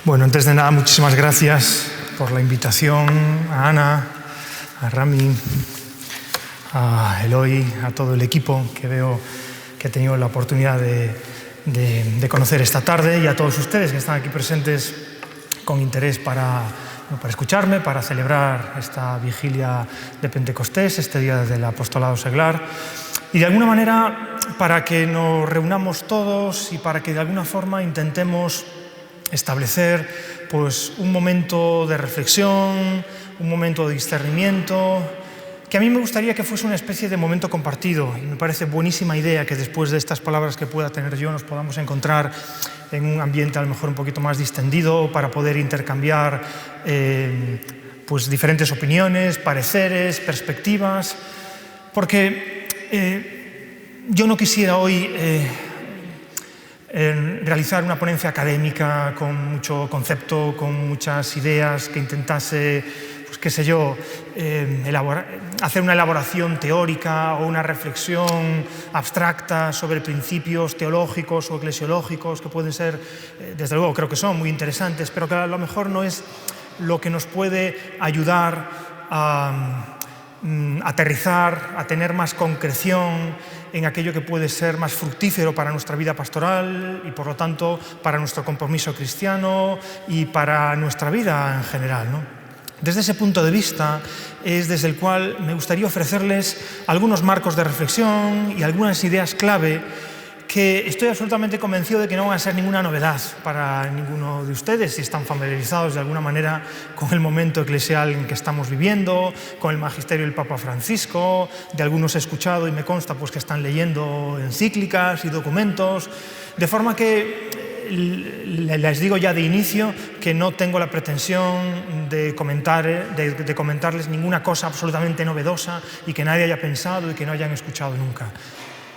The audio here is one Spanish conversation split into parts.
Bueno, antes de nada, muchísimas gracias por la invitación a Ana, a Rami, a Eloy, a todo el equipo que veo que he tenido la oportunidad de conocer esta tarde, y a todos ustedes que están aquí presentes con interés para escucharme, para celebrar esta vigilia de Pentecostés, este día del apostolado seglar, y de alguna manera para que nos reunamos todos y para que de alguna forma intentemos establecer pues, un momento de reflexión, un momento de discernimiento, que a mí me gustaría que fuese una especie de momento compartido, y me parece buenísima idea que después de estas palabras que pueda tener yo nos podamos encontrar en un ambiente a lo mejor un poquito más distendido para poder intercambiar pues diferentes opiniones, pareceres, perspectivas, porque yo no quisiera hoy realizar una ponencia académica con mucho concepto, con muchas ideas, que intentase, pues qué sé yo, hacer una elaboración teórica o una reflexión abstracta sobre principios teológicos o eclesiológicos que pueden ser, desde luego creo que son muy interesantes, pero que a lo mejor no es lo que nos puede ayudar a aterrizar, a tener más concreción en aquello que puede ser más fructífero para nuestra vida pastoral y, por lo tanto, para nuestro compromiso cristiano y para nuestra vida en general, ¿no? Desde ese punto de vista es desde el cual me gustaría ofrecerles algunos marcos de reflexión y algunas ideas clave que estoy absolutamente convencido de que no van a ser ninguna novedad para ninguno de ustedes si están familiarizados de alguna manera con el momento eclesial en que estamos viviendo, con el magisterio del Papa Francisco. De algunos he escuchado y me consta pues, que están leyendo encíclicas y documentos, de forma que les digo ya de inicio que no tengo la pretensión de comentarles ninguna cosa absolutamente novedosa y que nadie haya pensado y que no hayan escuchado nunca.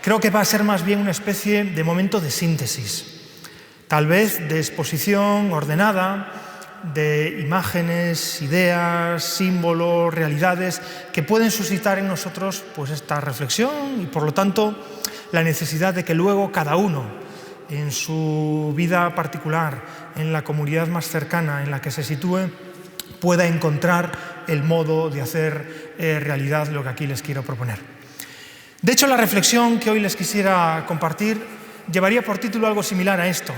Creo que va a ser más bien una especie de momento de síntesis, tal vez de exposición ordenada de imágenes, ideas, símbolos, realidades que pueden suscitar en nosotros pues, esta reflexión y, por lo tanto, la necesidad de que luego cada uno, en su vida particular, en la comunidad más cercana en la que se sitúe, pueda encontrar el modo de hacer realidad lo que aquí les quiero proponer. De hecho, la reflexión que hoy les quisiera compartir llevaría por título algo similar a esto.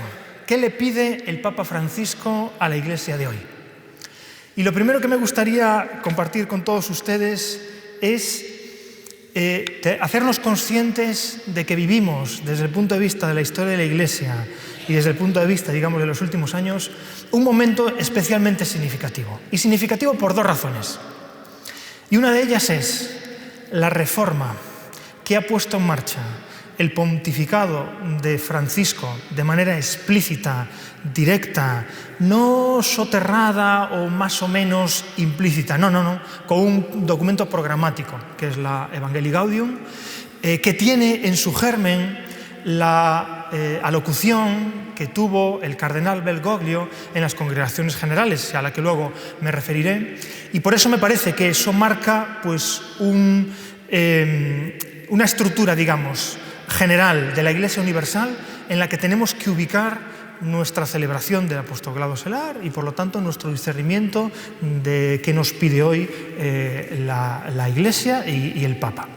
¿Qué le pide el Papa Francisco a la Iglesia de hoy? Y lo primero que me gustaría compartir con todos ustedes es hacernos conscientes de que vivimos, desde el punto de vista de la historia de la Iglesia y desde el punto de vista, digamos, de los últimos años, un momento especialmente significativo. Y significativo por dos razones. Y una de ellas es la reforma que ha puesto en marcha el pontificado de Francisco de manera explícita, directa, no soterrada o más o menos implícita, no, con un documento programático, que es la Evangelii Gaudium, que tiene en su germen la alocución que tuvo el cardenal Bergoglio en las congregaciones generales, a la que luego me referiré, y por eso me parece que eso marca pues, una estructura, digamos, general de la Iglesia Universal en la que tenemos que ubicar nuestra celebración del apostolado seglar y, por lo tanto, nuestro discernimiento de qué nos pide hoy la Iglesia y el Papa.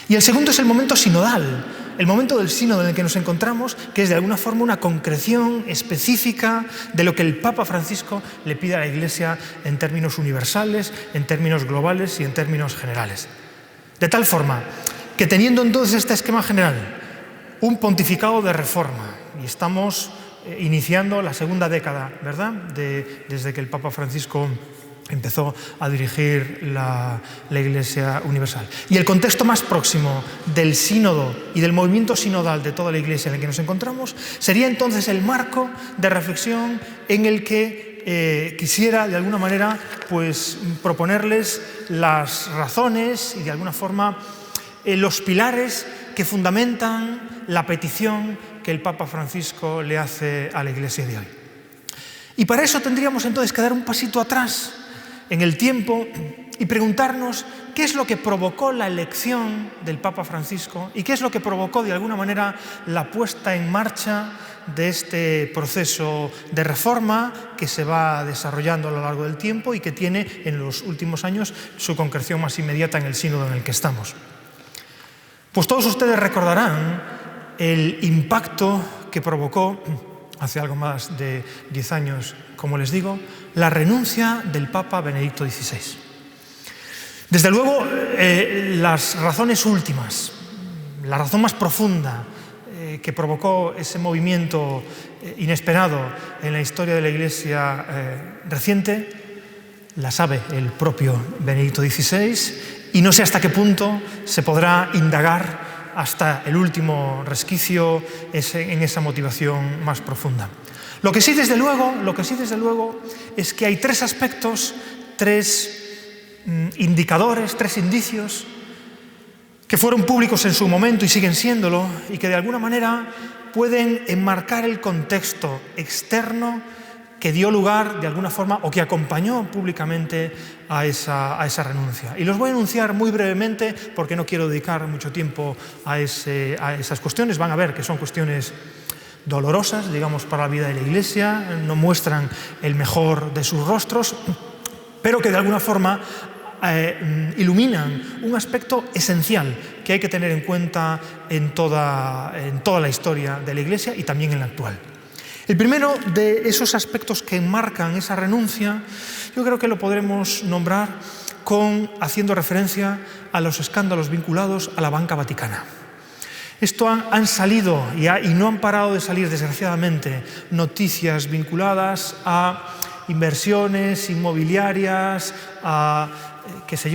Y el segundo es el momento sinodal, el momento del sínodo en el que nos encontramos, que es de alguna forma una concreción específica de lo que el Papa Francisco le pide a la Iglesia en términos universales, en términos globales y en términos generales. De tal forma que, teniendo entonces este esquema general, un pontificado de reforma, y estamos iniciando la segunda década, ¿verdad?, desde que el Papa Francisco empezó a dirigir la Iglesia Universal. Y el contexto más próximo del sínodo y del movimiento sinodal de toda la Iglesia en el que nos encontramos sería entonces el marco de reflexión en el que quisiera, de alguna manera, pues, proponerles las razones y, de alguna forma, los pilares que fundamentan la petición que el Papa Francisco le hace a la Iglesia de hoy. Y para eso tendríamos entonces que dar un pasito atrás en el tiempo y preguntarnos qué es lo que provocó la elección del Papa Francisco y qué es lo que provocó, de alguna manera, la puesta en marcha de este proceso de reforma que se va desarrollando a lo largo del tiempo y que tiene en los últimos años su concreción más inmediata en el sínodo en el que estamos. Pues todos ustedes recordarán el impacto que provocó hace algo más de 10 años, como les digo, la renuncia del Papa Benedicto XVI. Desde luego, las razones últimas, la razón más profunda que provocó ese movimiento inesperado en la historia de la Iglesia reciente, la sabe el propio Benedicto XVI, y no sé hasta qué punto se podrá indagar hasta el último resquicio en esa motivación más profunda. Lo que sí, desde luego, es que hay tres aspectos, tres indicadores, tres indicios que fueron públicos en su momento y siguen siéndolo, y que de alguna manera pueden enmarcar el contexto externo que dio lugar, de alguna forma, o que acompañó públicamente a esa renuncia. Y los voy a enunciar muy brevemente, porque no quiero dedicar mucho tiempo a esas cuestiones. Van a ver que son cuestiones dolorosas, digamos, para la vida de la Iglesia, no muestran el mejor de sus rostros, pero que de alguna forma iluminan un aspecto esencial que hay que tener en cuenta en toda la historia de la Iglesia y también en la actual. El primero de esos aspectos que enmarcan esa renuncia, yo creo que lo podremos nombrar haciendo referencia a los escándalos vinculados a la banca vaticana. Esto han salido y no han parado de salir, desgraciadamente, noticias vinculadas a inversiones inmobiliarias, a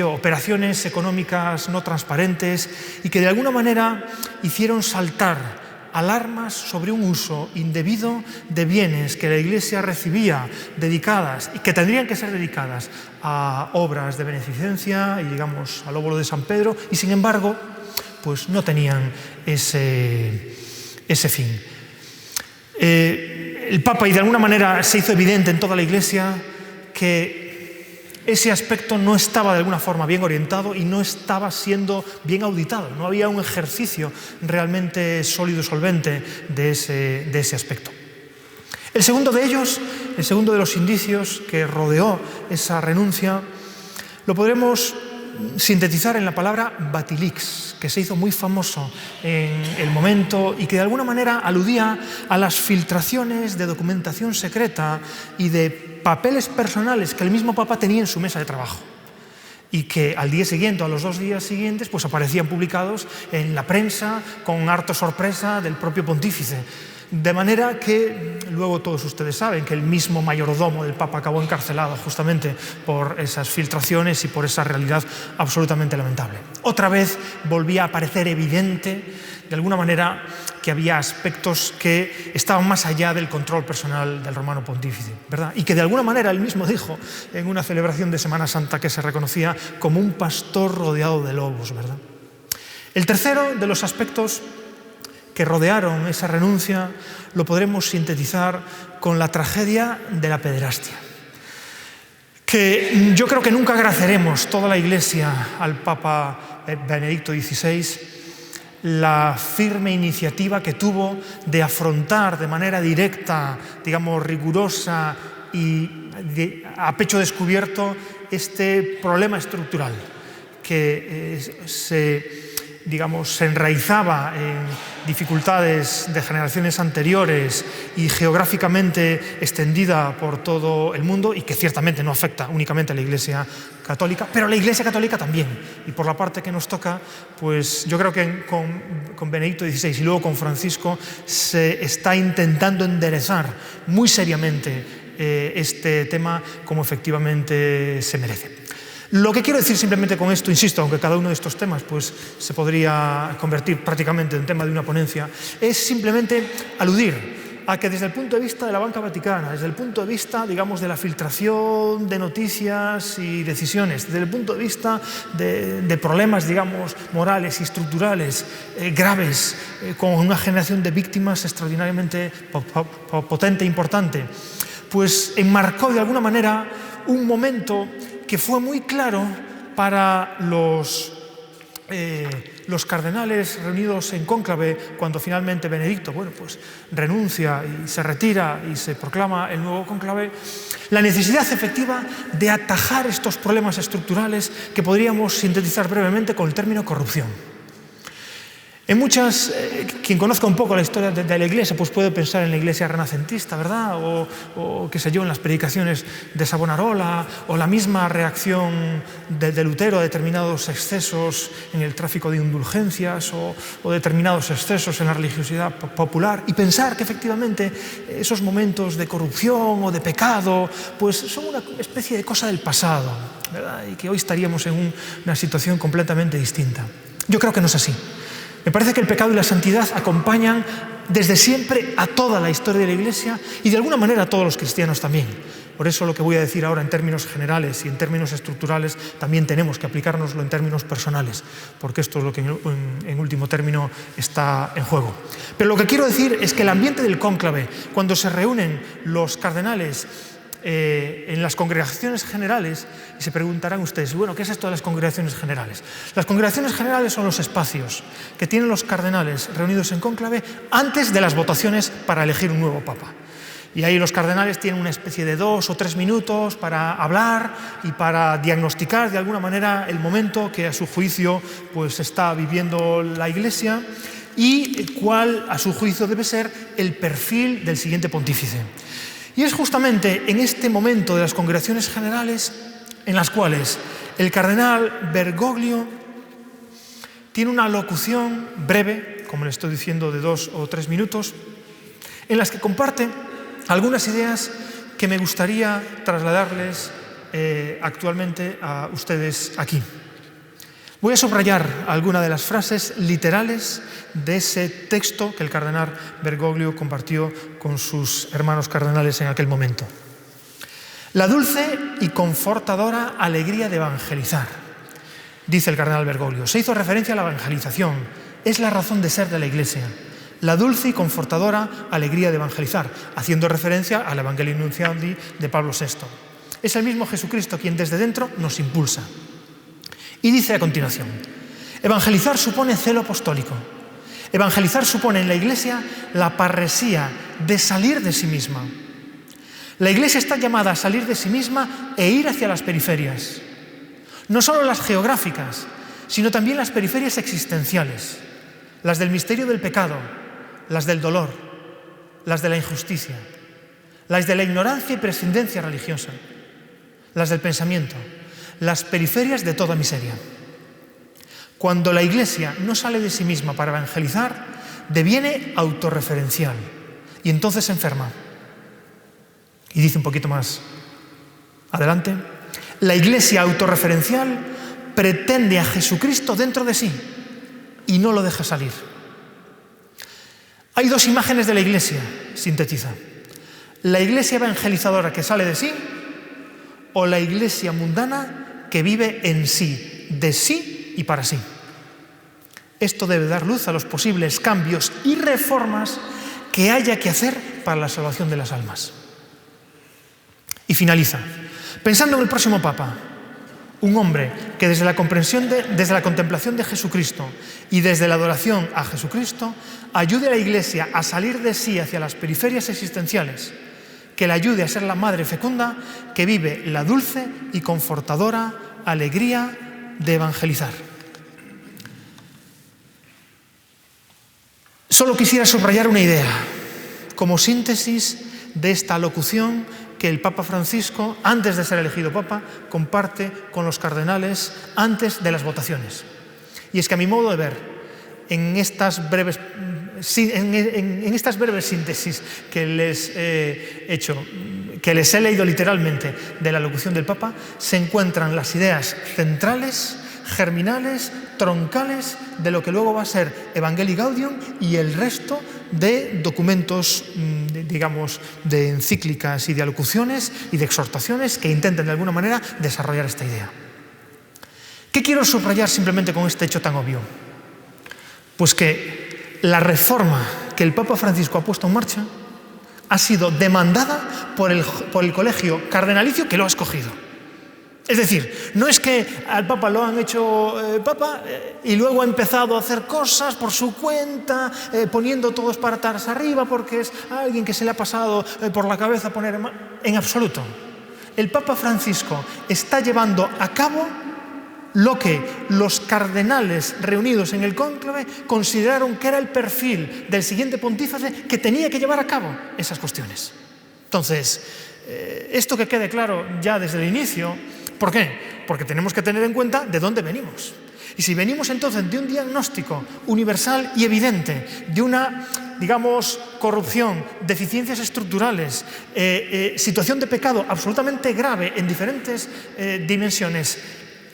operaciones económicas no transparentes, y que de alguna manera hicieron saltar alarmas sobre un uso indebido de bienes que la Iglesia recibía dedicadas y que tendrían que ser dedicadas a obras de beneficencia y, digamos, al óbolo de San Pedro, y sin embargo, pues no tenían ese fin. El Papa, y de alguna manera se hizo evidente en toda la Iglesia, que ese aspecto no estaba de alguna forma bien orientado y no estaba siendo bien auditado. No había un ejercicio realmente sólido y solvente de ese aspecto. El segundo de ellos, el segundo de los indicios que rodeó esa renuncia, lo podremos sintetizar en la palabra Batilix, que se hizo muy famoso en el momento y que de alguna manera aludía a las filtraciones de documentación secreta y de papeles personales que el mismo Papa tenía en su mesa de trabajo, y que al día siguiente o a los 2 días siguientes pues aparecían publicados en la prensa con harta sorpresa del propio pontífice. De manera que luego todos ustedes saben que el mismo mayordomo del Papa acabó encarcelado justamente por esas filtraciones y por esa realidad absolutamente lamentable. Otra vez volvía a parecer evidente, de alguna manera, que había aspectos que estaban más allá del control personal del romano pontífice, ¿verdad? Y que de alguna manera él mismo dijo en una celebración de Semana Santa que se reconocía como un pastor rodeado de lobos, ¿verdad? El tercero de los aspectos que rodearon esa renuncia lo podremos sintetizar con la tragedia de la pederastia, que yo creo que nunca agradeceremos toda la Iglesia al Papa Benedicto XVI la firme iniciativa que tuvo de afrontar de manera directa, digamos, rigurosa y a pecho descubierto este problema estructural que se enraizaba en dificultades de generaciones anteriores y geográficamente extendida por todo el mundo, y que ciertamente no afecta únicamente a la Iglesia Católica, pero a la Iglesia Católica también. Y por la parte que nos toca, pues yo creo que con Benedicto XVI y luego con Francisco se está intentando enderezar muy seriamente este tema como efectivamente se merece. Lo que quiero decir simplemente con esto, insisto, aunque cada uno de estos temas pues, se podría convertir prácticamente en tema de una ponencia, es simplemente aludir a que desde el punto de vista de la banca vaticana, desde el punto de vista, digamos, de la filtración de noticias y decisiones, desde el punto de vista de problemas, digamos, morales y estructurales graves, con una generación de víctimas extraordinariamente potente e importante, pues enmarcó de alguna manera un momento que fue muy claro para los los cardenales reunidos en cónclave, cuando finalmente Benedicto renuncia y se retira y se proclama el nuevo cónclave, la necesidad efectiva de atajar estos problemas estructurales que podríamos sintetizar brevemente con el término corrupción. Quien conozca un poco la historia de la Iglesia, pues puede pensar en la Iglesia renacentista, ¿verdad? O qué sé yo, en las predicaciones de Savonarola, o la misma reacción de Lutero a determinados excesos en el tráfico de indulgencias, o determinados excesos en la religiosidad popular, y pensar que efectivamente esos momentos de corrupción o de pecado, pues son una especie de cosa del pasado, ¿verdad? Y que hoy estaríamos en una situación completamente distinta. Yo creo que no es así. Me parece que el pecado y la santidad acompañan desde siempre a toda la historia de la Iglesia y de alguna manera a todos los cristianos también. Por eso lo que voy a decir ahora en términos generales y en términos estructurales también tenemos que aplicárnoslo en términos personales, porque esto es lo que en último término está en juego. Pero lo que quiero decir es que el ambiente del cónclave, cuando se reúnen los cardenales en las congregaciones generales, y se preguntarán ustedes, bueno, ¿qué es esto de las congregaciones generales? Las congregaciones generales son los espacios que tienen los cardenales reunidos en cónclave antes de las votaciones para elegir un nuevo papa. Y ahí los cardenales tienen una especie de 2 o 3 minutos para hablar y para diagnosticar de alguna manera el momento que a su juicio pues está viviendo la Iglesia y cuál a su juicio debe ser el perfil del siguiente pontífice. Y es justamente en este momento de las congregaciones generales en las cuales el cardenal Bergoglio tiene una locución breve, como le estoy diciendo, de 2 o 3 minutos, en las que comparte algunas ideas que me gustaría trasladarles actualmente a ustedes aquí. Voy a subrayar algunas de las frases literales de ese texto que el cardenal Bergoglio compartió con sus hermanos cardenales en aquel momento. La dulce y confortadora alegría de evangelizar, dice el cardenal Bergoglio. Se hizo referencia a la evangelización, es la razón de ser de la Iglesia. La dulce y confortadora alegría de evangelizar, haciendo referencia al Evangelii Nuntiandi de Pablo VI. Es el mismo Jesucristo quien desde dentro nos impulsa. Y dice a continuación, evangelizar supone celo apostólico. Evangelizar supone en la Iglesia la parresía de salir de sí misma. La Iglesia está llamada a salir de sí misma e ir hacia las periferias. No solo las geográficas, sino también las periferias existenciales, las del misterio del pecado, las del dolor, las de la injusticia, las de la ignorancia y prescindencia religiosa, las del pensamiento, las periferias de toda miseria. Cuando la Iglesia no sale de sí misma para evangelizar, deviene autorreferencial y entonces se enferma. Y dice un poquito más adelante, la Iglesia autorreferencial pretende a Jesucristo dentro de sí y no lo deja salir. Hay 2 imágenes de la Iglesia, sintetiza. La Iglesia evangelizadora que sale de sí o la Iglesia mundana que vive en sí, de sí y para sí. Esto debe dar luz a los posibles cambios y reformas que haya que hacer para la salvación de las almas. Y finaliza, pensando en el próximo Papa, un hombre que desde la contemplación de Jesucristo y desde la adoración a Jesucristo ayude a la Iglesia a salir de sí hacia las periferias existenciales, que le ayude a ser la madre fecunda que vive la dulce y confortadora alegría de evangelizar. Solo quisiera subrayar una idea, como síntesis de esta locución que el Papa Francisco, antes de ser elegido Papa, comparte con los cardenales antes de las votaciones. Y es que a mi modo de ver, en estas breves síntesis que les he hecho, que les he leído literalmente de la locución del Papa, se encuentran las ideas centrales, germinales, troncales de lo que luego va a ser Evangelii Gaudium y el resto de documentos, digamos, de encíclicas y de alocuciones y de exhortaciones que intenten de alguna manera desarrollar esta idea. ¿Qué quiero subrayar simplemente con este hecho tan obvio? Pues que la reforma que el Papa Francisco ha puesto en marcha ha sido demandada por el colegio cardenalicio que lo ha escogido. Es decir, no es que al Papa lo han hecho Papa y luego ha empezado a hacer cosas por su cuenta, poniendo todos patas arriba porque es alguien que se le ha pasado por la cabeza poner en absoluto. El Papa Francisco está llevando a cabo lo que los cardenales reunidos en el cónclave consideraron que era el perfil del siguiente pontífice que tenía que llevar a cabo esas cuestiones. Entonces, esto que quede claro ya desde el inicio. ¿Por qué? Porque tenemos que tener en cuenta de dónde venimos. Y si venimos entonces de un diagnóstico universal y evidente, de una, digamos, corrupción, deficiencias estructurales, situación de pecado absolutamente grave en diferentes dimensiones,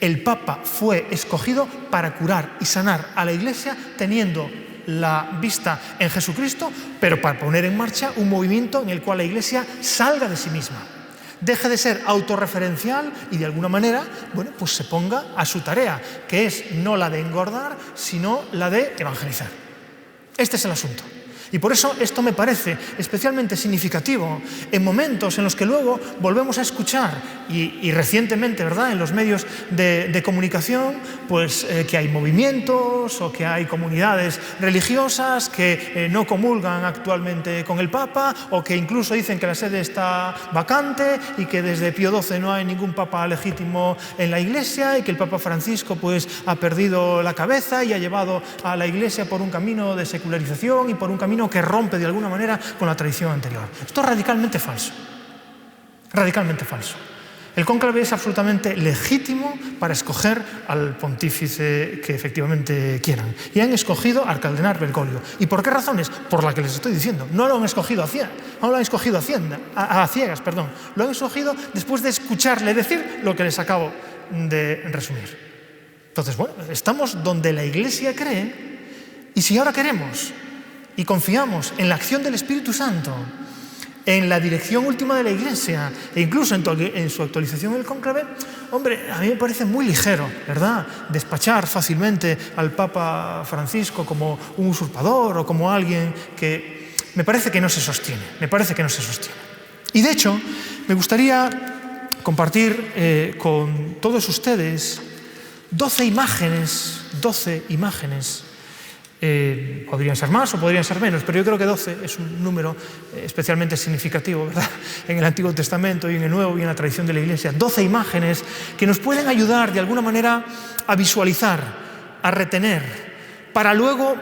el Papa fue escogido para curar y sanar a la Iglesia teniendo la vista en Jesucristo, pero para poner en marcha un movimiento en el cual la Iglesia salga de sí misma, deje de ser autorreferencial y de alguna manera, bueno, pues se ponga a su tarea, que es no la de engordar, sino la de evangelizar. Este es el asunto. Y por eso esto me parece especialmente significativo en momentos en los que luego volvemos a escuchar, y recientemente, ¿verdad?, en los medios de comunicación, pues que hay movimientos o que hay comunidades religiosas que no comulgan actualmente con el Papa o que incluso dicen que la sede está vacante y que desde Pío XII no hay ningún Papa legítimo en la Iglesia y que el Papa Francisco pues ha perdido la cabeza y ha llevado a la Iglesia por un camino de secularización y por un camino que rompe de alguna manera con la tradición anterior. Esto es radicalmente falso. Radicalmente falso. El cónclave es absolutamente legítimo para escoger al pontífice que efectivamente quieran. Y han escogido al cardenal Bergoglio. ¿Y por qué razones? Por la que les estoy diciendo. No lo han escogido a ciegas, Lo han escogido después de escucharle decir lo que les acabo de resumir. Entonces, bueno, estamos donde la Iglesia cree, y si ahora queremos y confiamos en la acción del Espíritu Santo, en la dirección última de la Iglesia e incluso en su actualización en el cónclave, hombre, a mí me parece muy ligero, ¿verdad?, despachar fácilmente al Papa Francisco como un usurpador o como alguien que me parece que no se sostiene, Y de hecho, me gustaría compartir con todos ustedes 12 imágenes, podrían ser más o podrían ser menos, pero yo creo que 12 es un número especialmente significativo, ¿verdad?, en el Antiguo Testamento y en el Nuevo y en la tradición de la Iglesia. 12 imágenes que nos pueden ayudar de alguna manera a visualizar, a retener, para luego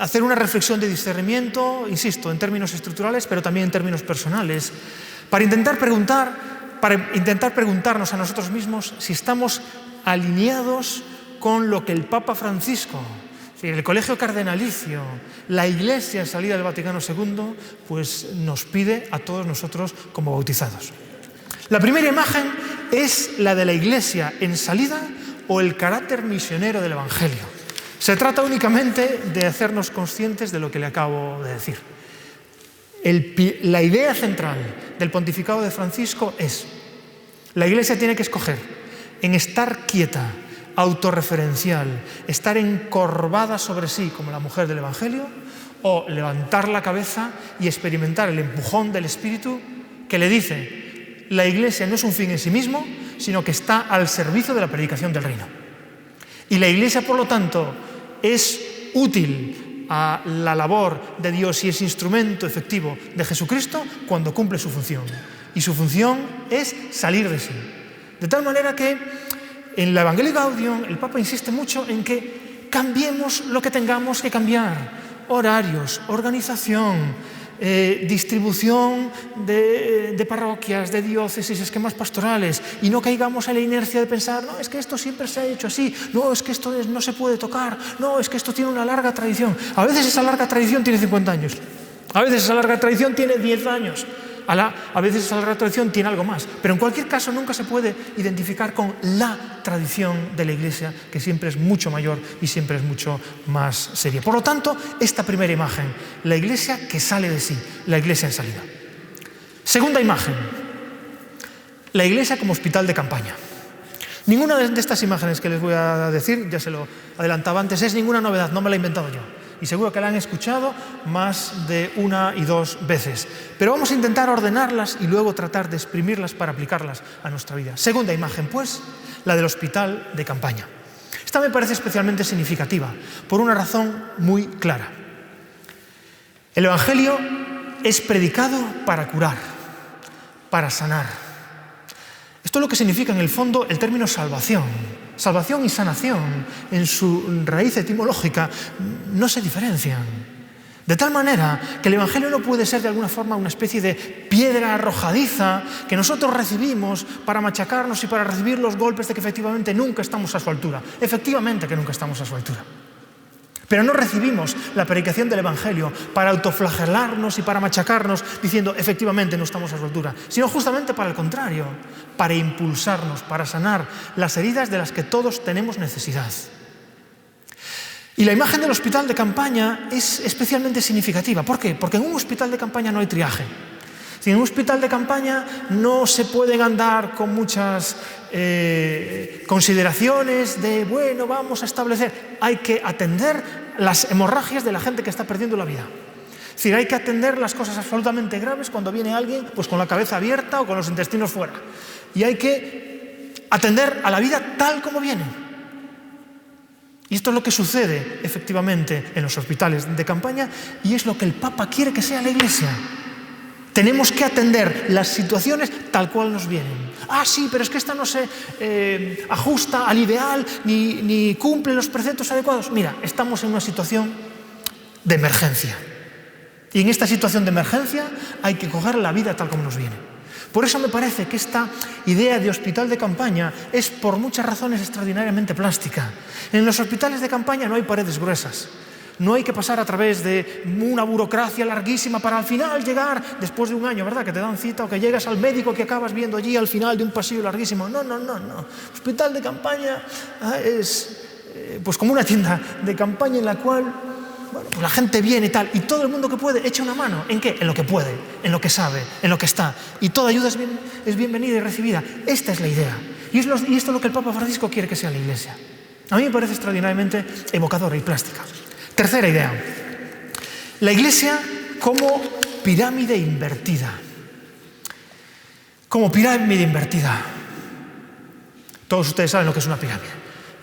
hacer una reflexión de discernimiento, insisto, en términos estructurales, pero también en términos personales, para intentar preguntarnos a nosotros mismos si estamos alineados con lo que el Papa Francisco, el colegio cardenalicio, la Iglesia en salida del Vaticano II, pues nos pide a todos nosotros como bautizados. La primera imagen es la de la Iglesia en salida o el carácter misionero del Evangelio. Se trata únicamente de hacernos conscientes de lo que le acabo de decir. La idea central del pontificado de Francisco es: la Iglesia tiene que escoger en estar quieta, autorreferencial, estar encorvada sobre sí como la mujer del Evangelio, o levantar la cabeza y experimentar el empujón del Espíritu que le dice: la Iglesia no es un fin en sí mismo, sino que está al servicio de la predicación del reino. Y la Iglesia, por lo tanto, es útil a la labor de Dios y es instrumento efectivo de Jesucristo cuando cumple su función. Y su función es salir de sí. De tal manera que en la Evangelii Gaudium el Papa insiste mucho en que cambiemos lo que tengamos que cambiar: horarios, organización, distribución de parroquias, de diócesis, esquemas pastorales, y no caigamos en la inercia de pensar: no, es que esto siempre se ha hecho así, no, es que esto no se puede tocar, no, es que esto tiene una larga tradición. A veces esa larga tradición tiene 50 años, a veces esa larga tradición tiene 10 años, a veces esa larga tradición tiene algo más, pero en cualquier caso nunca se puede identificar con la tradición de la Iglesia, que siempre es mucho mayor y siempre es mucho más seria. Por lo tanto, esta primera imagen, la Iglesia que sale de sí, la Iglesia en salida. Segunda imagen, la Iglesia como hospital de campaña. Ninguna de estas imágenes que les voy a decir, ya se lo adelantaba antes, es ninguna novedad, no me la he inventado yo. y seguro que la han escuchado más de una y dos veces. Pero vamos a intentar ordenarlas y luego tratar de exprimirlas para aplicarlas a nuestra vida. Segunda imagen, pues, la del hospital de campaña. Esta me parece especialmente significativa, por una razón muy clara. El Evangelio es predicado para curar, para sanar. Esto es lo que significa en el fondo el término salvación. Salvación y sanación, en su raíz etimológica, no se diferencian. De tal manera que el Evangelio no puede ser de alguna forma una especie de piedra arrojadiza que nosotros recibimos para machacarnos y para recibir los golpes de que efectivamente nunca estamos a su altura. Efectivamente que nunca estamos a su altura. Pero no recibimos la predicación del Evangelio para autoflagelarnos y para machacarnos diciendo efectivamente no estamos a su altura, sino justamente para el contrario, para impulsarnos, para sanar las heridas de las que todos tenemos necesidad. Y la imagen del hospital de campaña es especialmente significativa. ¿Por qué? Porque en un hospital de campaña no hay triaje. En un hospital de campaña no se pueden andar con muchas consideraciones de, bueno, vamos a establecer. Hay que atender las hemorragias de la gente que está perdiendo la vida. Es decir, hay que atender las cosas absolutamente graves cuando viene alguien pues, con la cabeza abierta o con los intestinos fuera. Y hay que atender a la vida tal como viene. Y esto es lo que sucede efectivamente en los hospitales de campaña y es lo que el Papa quiere que sea la Iglesia. Tenemos que atender las situaciones tal cual nos vienen. Ah, sí, pero es que esta no se ajusta al ideal ni cumple los preceptos adecuados. Mira, estamos en una situación de emergencia. Y en esta situación de emergencia hay que coger la vida tal como nos viene. Por eso me parece que esta idea de hospital de campaña es por muchas razones extraordinariamente plástica. En los hospitales de campaña no hay paredes gruesas. No hay que pasar a través de una burocracia larguísima para al final llegar, después de un año, ¿verdad? Que te dan cita o que llegas al médico que acabas viendo allí al final de un pasillo larguísimo. No. Hospital de campaña es pues como una tienda de campaña en la cual bueno, pues la gente viene y tal, y todo el mundo que puede echa una mano. ¿En qué? En lo que puede, en lo que sabe, en lo que está. Y toda ayuda es bienvenida y recibida. Esta es la idea. Y esto es lo que el Papa Francisco quiere que sea la Iglesia. A mí me parece extraordinariamente evocadora y plástica. Tercera idea, la Iglesia como pirámide invertida. Como pirámide invertida. Todos ustedes saben lo que es una pirámide.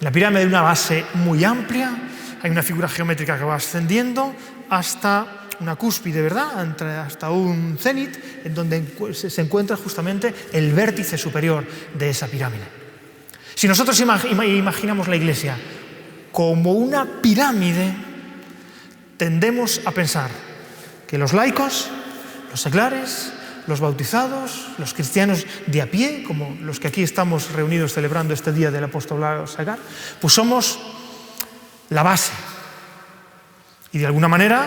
La pirámide de una base muy amplia, hay una figura geométrica que va ascendiendo hasta una cúspide, ¿verdad? Hasta un cenit, en donde se encuentra justamente el vértice superior de esa pirámide. Si nosotros imaginamos la Iglesia como una pirámide, tendemos a pensar que los laicos, los seglares, los bautizados, los cristianos de a pie, como los que aquí estamos reunidos celebrando este día del apostolado seglar, pues somos la base. Y de alguna manera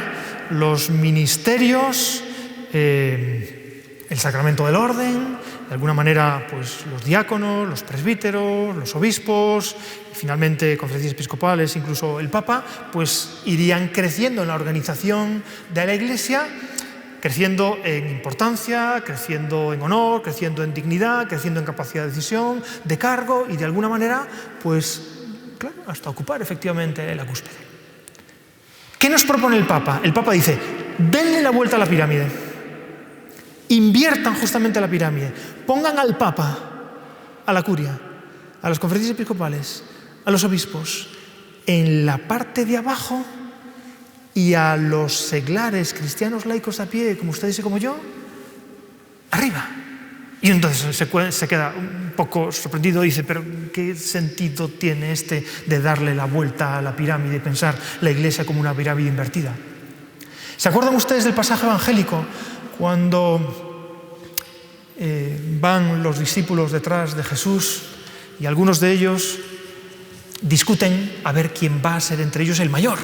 los ministerios, el sacramento del orden, de alguna manera pues los diáconos, los presbíteros, los obispos, y finalmente conferencias episcopales, incluso el Papa, pues irían creciendo en la organización de la Iglesia, creciendo en importancia, creciendo en honor, creciendo en dignidad, creciendo en capacidad de decisión, de cargo y de alguna manera, pues claro, hasta ocupar efectivamente la cúspide. ¿Qué nos propone el Papa? El Papa dice, denle la vuelta a la pirámide. Inviertan justamente la pirámide, pongan al Papa, a la curia, a las conferencias episcopales, a los obispos, en la parte de abajo y a los seglares cristianos laicos a pie, como ustedes y como yo, arriba. Y entonces se queda un poco sorprendido y dice, pero ¿qué sentido tiene de darle la vuelta a la pirámide y pensar la Iglesia como una pirámide invertida? ¿Se acuerdan ustedes del pasaje evangélico? Cuando van los discípulos detrás de Jesús y algunos de ellos discuten a ver quién va a ser entre ellos el mayor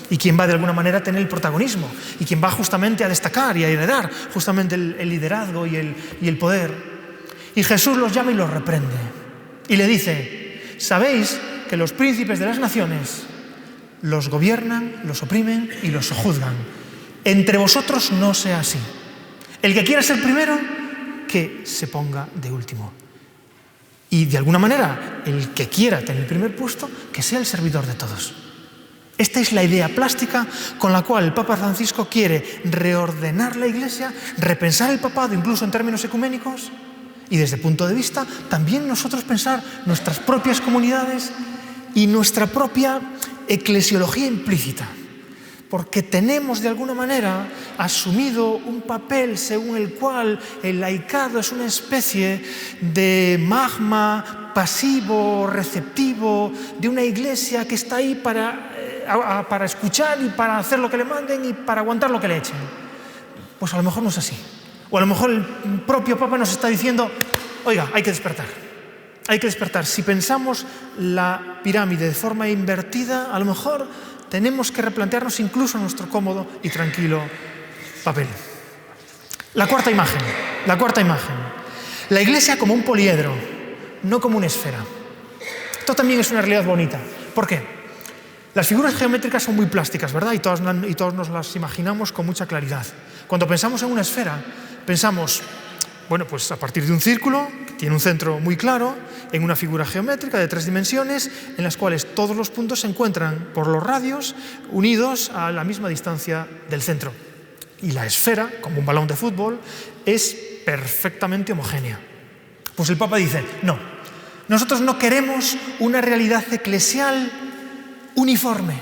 y quién va de alguna manera a tener el protagonismo y quién va justamente a destacar y a heredar justamente el liderazgo y el poder. Y Jesús los llama y los reprende y le dice, sabéis que los príncipes de las naciones los gobiernan, los oprimen y los sojuzgan. Entre vosotros no sea así. El que quiera ser primero, que se ponga de último. Y de alguna manera, el que quiera tener el primer puesto, que sea el servidor de todos. Esta es la idea plástica con la cual el Papa Francisco quiere reordenar la Iglesia, repensar el papado, incluso en términos ecuménicos, y desde el punto de vista también nosotros pensar nuestras propias comunidades y nuestra propia eclesiología implícita. Porque tenemos de alguna manera asumido un papel según el cual el laicado es una especie de magma pasivo, receptivo, de una iglesia que está ahí para escuchar y para hacer lo que le manden y para aguantar lo que le echen. Pues a lo mejor no es así. O a lo mejor el propio Papa nos está diciendo, oiga, hay que despertar. Hay que despertar. Si pensamos la pirámide de forma invertida, a lo mejor tenemos que replantearnos incluso nuestro cómodo y tranquilo papel. La cuarta imagen. La Iglesia como un poliedro, no como una esfera. Esto también es una realidad bonita. ¿Por qué? Las figuras geométricas son muy plásticas, ¿verdad? Y todos nos las imaginamos con mucha claridad. Cuando pensamos en una esfera, pensamos, bueno, pues a partir de un círculo, que tiene un centro muy claro, en una figura geométrica de 3 dimensiones, en las cuales todos los puntos se encuentran por los radios unidos a la misma distancia del centro. Y la esfera, como un balón de fútbol, es perfectamente homogénea. Pues el Papa dice, no, nosotros no queremos una realidad eclesial uniforme,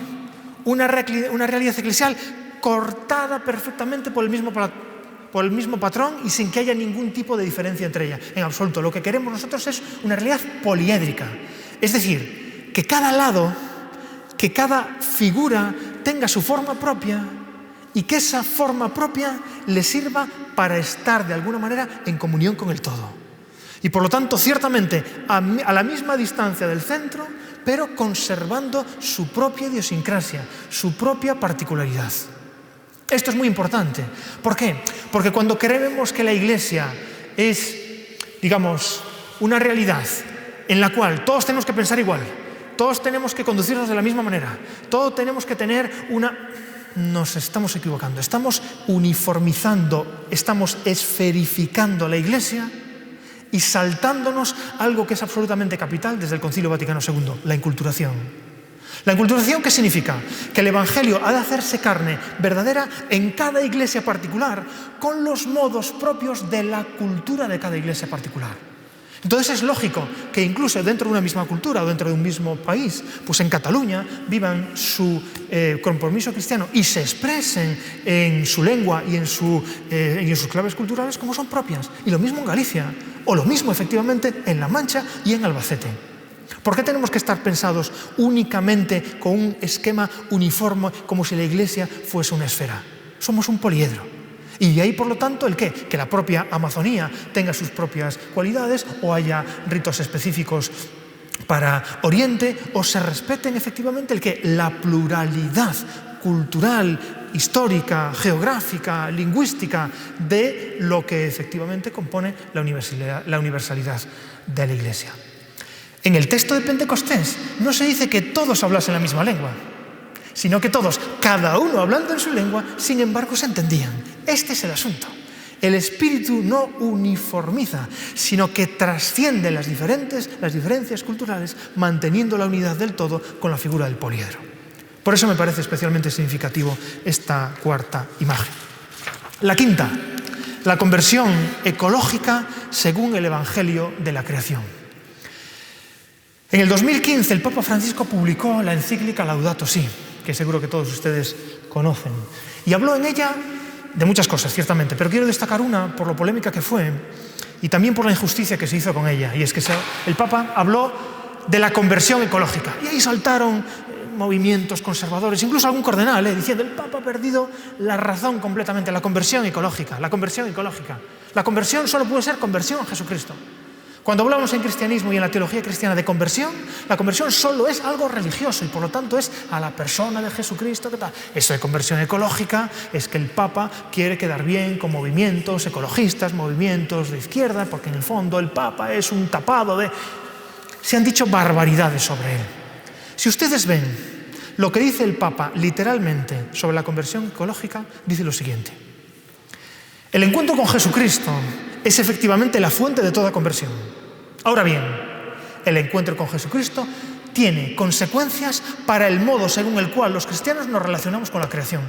una realidad eclesial cortada perfectamente por el mismo patrón y sin que haya ningún tipo de diferencia entre ellas. En absoluto, lo que queremos nosotros es una realidad poliédrica. Es decir, que cada lado, que cada figura tenga su forma propia y que esa forma propia le sirva para estar de alguna manera en comunión con el todo. Y por lo tanto, ciertamente, a la misma distancia del centro, pero conservando su propia idiosincrasia, su propia particularidad. Esto es muy importante. ¿Por qué? Porque cuando creemos que la Iglesia es, digamos, una realidad en la cual todos tenemos que pensar igual, todos tenemos que conducirnos de la misma manera, todos tenemos que tener nos estamos equivocando, estamos uniformizando, estamos esferificando la Iglesia y saltándonos algo que es absolutamente capital desde el Concilio Vaticano II, la inculturación. ¿La inculturación qué significa? Que el Evangelio ha de hacerse carne verdadera en cada iglesia particular, con los modos propios de la cultura de cada iglesia particular. Entonces es lógico que incluso dentro de una misma cultura o dentro de un mismo país, pues en Cataluña vivan su compromiso cristiano y se expresen en su lengua y en sus claves culturales como son propias. Y lo mismo en Galicia, o lo mismo efectivamente en La Mancha y en Albacete. ¿Por qué tenemos que estar pensados únicamente con un esquema uniforme como si la Iglesia fuese una esfera? Somos un poliedro. Y de ahí, por lo tanto, ¿el qué? Que la propia Amazonía tenga sus propias cualidades o haya ritos específicos para Oriente o se respeten efectivamente el qué? La pluralidad cultural, histórica, geográfica, lingüística de lo que efectivamente compone la universalidad de la Iglesia. En el texto de Pentecostés no se dice que todos hablasen la misma lengua, sino que todos, cada uno hablando en su lengua, sin embargo se entendían. Este es el asunto. El Espíritu no uniformiza, sino que trasciende las diferencias culturales, manteniendo la unidad del todo con la figura del poliedro. Por eso me parece especialmente significativo esta cuarta imagen. La quinta, la conversión ecológica según el Evangelio de la creación. En el 2015 el Papa Francisco publicó la encíclica Laudato Si, que seguro que todos ustedes conocen, y habló en ella de muchas cosas, ciertamente, pero quiero destacar una por lo polémica que fue y también por la injusticia que se hizo con ella, y es que el Papa habló de la conversión ecológica, y ahí saltaron movimientos conservadores, incluso algún cardenal, diciendo el Papa ha perdido la razón completamente, la conversión ecológica. La conversión solo puede ser conversión a Jesucristo. Cuando hablamos en cristianismo y en la teología cristiana de conversión, la conversión solo es algo religioso y por lo tanto es a la persona de Jesucristo. ¿Qué tal? Eso de conversión ecológica es que el Papa quiere quedar bien con movimientos ecologistas, movimientos de izquierda, porque en el fondo el Papa es un tapado de... Se han dicho barbaridades sobre él. Si ustedes ven lo que dice el Papa literalmente sobre la conversión ecológica, dice lo siguiente. El encuentro con Jesucristo es efectivamente la fuente de toda conversión. Ahora bien, el encuentro con Jesucristo tiene consecuencias para el modo según el cual los cristianos nos relacionamos con la creación.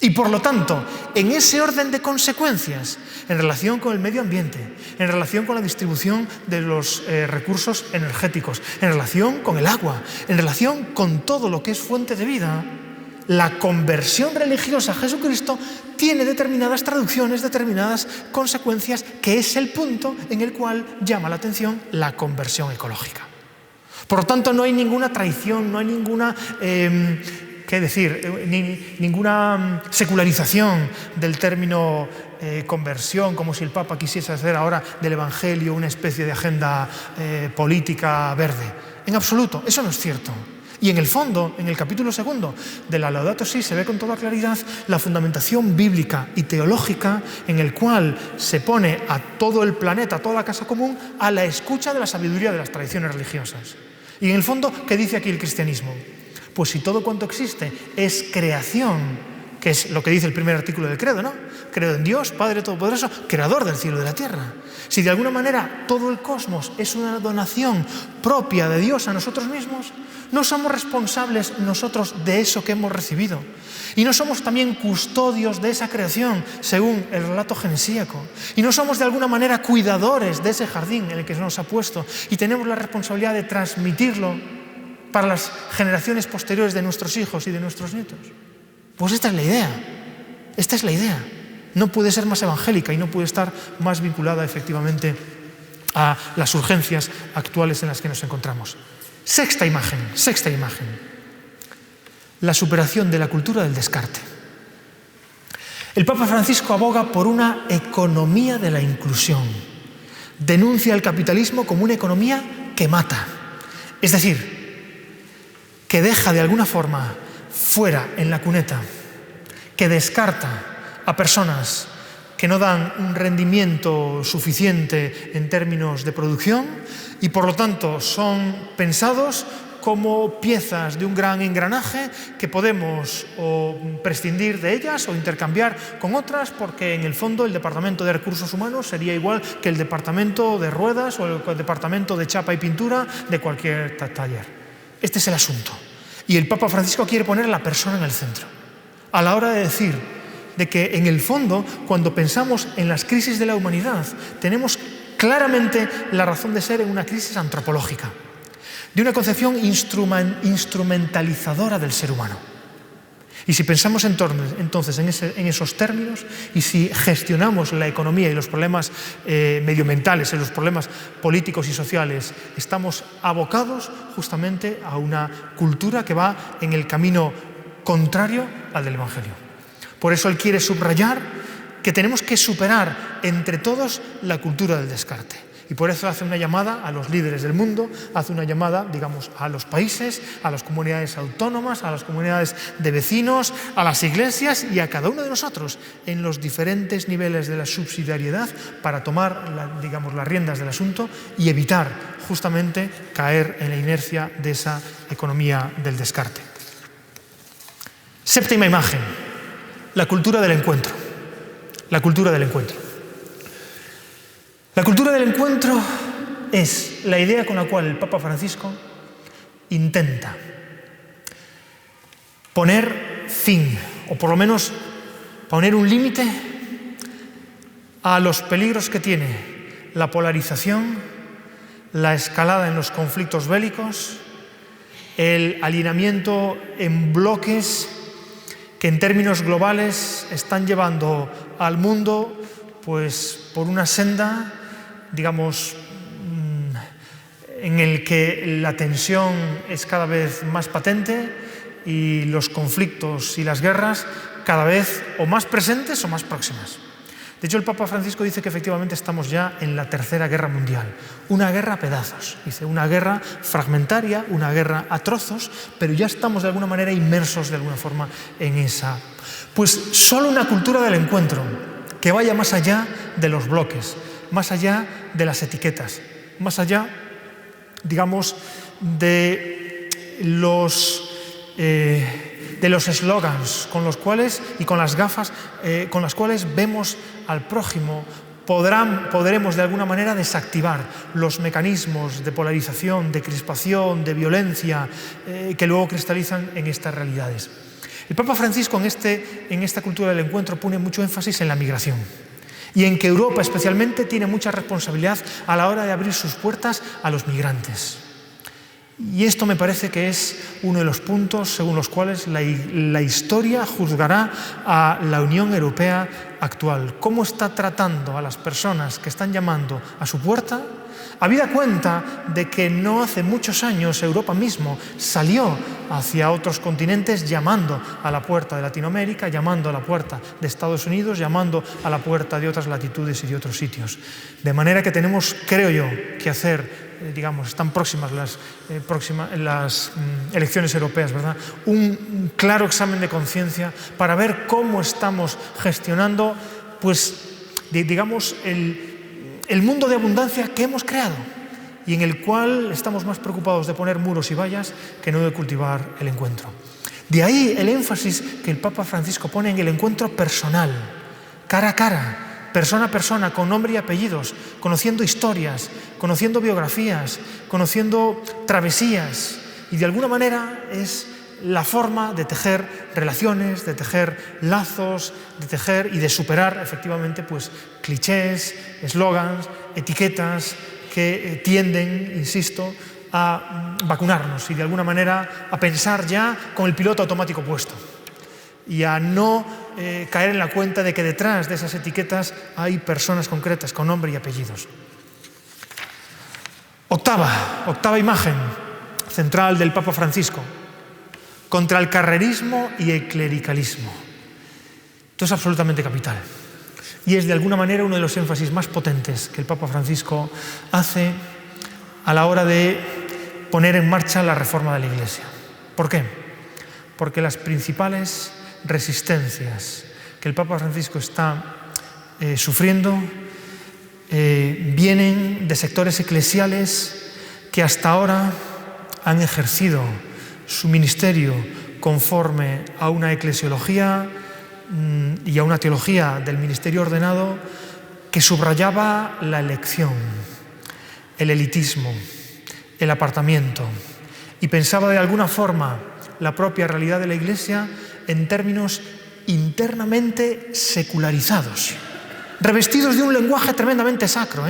Y por lo tanto, en ese orden de consecuencias, en relación con el medio ambiente, en relación con la distribución de los recursos energéticos, en relación con el agua, en relación con todo lo que es fuente de vida, la conversión religiosa a Jesucristo tiene determinadas traducciones, determinadas consecuencias, que es el punto en el cual llama la atención la conversión ecológica. Por lo tanto, no hay ninguna traición, no hay ninguna, ninguna secularización del término conversión, como si el Papa quisiese hacer ahora del Evangelio una especie de agenda política verde. En absoluto, eso no es cierto. Y en el fondo, en el capítulo 2 de la Laudato Si, se ve con toda claridad la fundamentación bíblica y teológica en el cual se pone a todo el planeta, a toda la casa común, a la escucha de la sabiduría de las tradiciones religiosas. Y en el fondo, ¿qué dice aquí el cristianismo? Pues si todo cuanto existe es creación, que es lo que dice el primer artículo del credo, ¿no? Creo en Dios, Padre Todopoderoso, creador del cielo y de la tierra. Si de alguna manera todo el cosmos es una donación propia de Dios a nosotros mismos, no somos responsables nosotros de eso que hemos recibido. Y no somos también custodios de esa creación, según el relato genesíaco. Y no somos de alguna manera cuidadores de ese jardín en el que se nos ha puesto. Y tenemos la responsabilidad de transmitirlo para las generaciones posteriores de nuestros hijos y de nuestros nietos. Pues esta es la idea. Esta es la idea. No puede ser más evangélica y no puede estar más vinculada efectivamente a las urgencias actuales en las que nos encontramos. Sexta imagen. La superación de la cultura del descarte. El Papa Francisco aboga por una economía de la inclusión. Denuncia el capitalismo como una economía que mata. Es decir, que deja de alguna forma fuera en la cuneta, que descarta a personas que no dan un rendimiento suficiente en términos de producción y por lo tanto son pensados como piezas de un gran engranaje que podemos o prescindir de ellas o intercambiar con otras, porque en el fondo el departamento de recursos humanos sería igual que el departamento de ruedas o el departamento de chapa y pintura de cualquier taller. Este es el asunto. Y el Papa Francisco quiere poner a la persona en el centro, a la hora de decir de que en el fondo, cuando pensamos en las crisis de la humanidad, tenemos claramente la razón de ser en una crisis antropológica, de una concepción instrumentalizadora del ser humano. Y si pensamos entonces en esos términos, y si gestionamos la economía y los problemas medioambientales, los problemas políticos y sociales, estamos abocados justamente a una cultura que va en el camino contrario al del Evangelio. Por eso él quiere subrayar que tenemos que superar entre todos la cultura del descarte. Y por eso hace una llamada a los líderes del mundo, hace una llamada, digamos, a los países, a las comunidades autónomas, a las comunidades de vecinos, a las iglesias y a cada uno de nosotros en los diferentes niveles de la subsidiariedad para tomar, las riendas del asunto y evitar justamente caer en la inercia de esa economía del descarte. Séptima imagen. La cultura del encuentro. La cultura del encuentro. La cultura del encuentro es la idea con la cual el Papa Francisco intenta poner fin, o por lo menos poner un límite a los peligros que tiene la polarización, la escalada en los conflictos bélicos, el alineamiento en bloques que en términos globales están llevando al mundo pues por una senda, digamos, en el que la tensión es cada vez más patente y los conflictos y las guerras cada vez o más presentes o más próximas. De hecho, el Papa Francisco dice que efectivamente estamos ya en la Tercera Guerra Mundial. Una guerra a pedazos, dice, una guerra fragmentaria, una guerra a trozos, pero ya estamos de alguna manera inmersos de alguna forma en esa. Pues solo una cultura del encuentro que vaya más allá de los bloques, más allá de las etiquetas, más allá, digamos, de los eslogans con los cuales y con las gafas con las cuales vemos al prójimo podremos de alguna manera desactivar los mecanismos de polarización, de crispación, de violencia que luego cristalizan en estas realidades. El Papa Francisco en esta cultura del encuentro pone mucho énfasis en la migración y en que Europa especialmente tiene mucha responsabilidad a la hora de abrir sus puertas a los migrantes. Y esto me parece que es uno de los puntos según los cuales la historia juzgará a la Unión Europea actual. ¿Cómo está tratando a las personas que están llamando a su puerta? Habida cuenta de que no hace muchos años Europa mismo salió hacia otros continentes llamando a la puerta de Latinoamérica, llamando a la puerta de Estados Unidos, llamando a la puerta de otras latitudes y de otros sitios. De manera que tenemos, creo yo, que hacer, están próximas las elecciones europeas, ¿verdad? Un claro examen de conciencia para ver cómo estamos gestionando, el mundo de abundancia que hemos creado y en el cual estamos más preocupados de poner muros y vallas que no de cultivar el encuentro. De ahí el énfasis que el Papa Francisco pone en el encuentro personal, cara a cara, persona a persona, con nombre y apellidos, conociendo historias, conociendo biografías, conociendo travesías, y de alguna manera es la forma de tejer relaciones, de tejer lazos, de tejer y de superar efectivamente clichés, eslogans, etiquetas que tienden, insisto, a vacunarnos y de alguna manera a pensar ya con el piloto automático puesto y a no caer en la cuenta de que detrás de esas etiquetas hay personas concretas con nombre y apellidos. Octava imagen central del Papa Francisco: contra el carrerismo y el clericalismo. Esto es absolutamente capital y es de alguna manera uno de los énfasis más potentes que el Papa Francisco hace a la hora de poner en marcha la reforma de la Iglesia. ¿Por qué? Porque las principales resistencias que el Papa Francisco está sufriendo vienen de sectores eclesiales que hasta ahora han ejercido su ministerio conforme a una eclesiología y a una teología del ministerio ordenado que subrayaba la elección, el elitismo, el apartamiento, y pensaba de alguna forma la propia realidad de la Iglesia en términos internamente secularizados, revestidos de un lenguaje tremendamente sacro,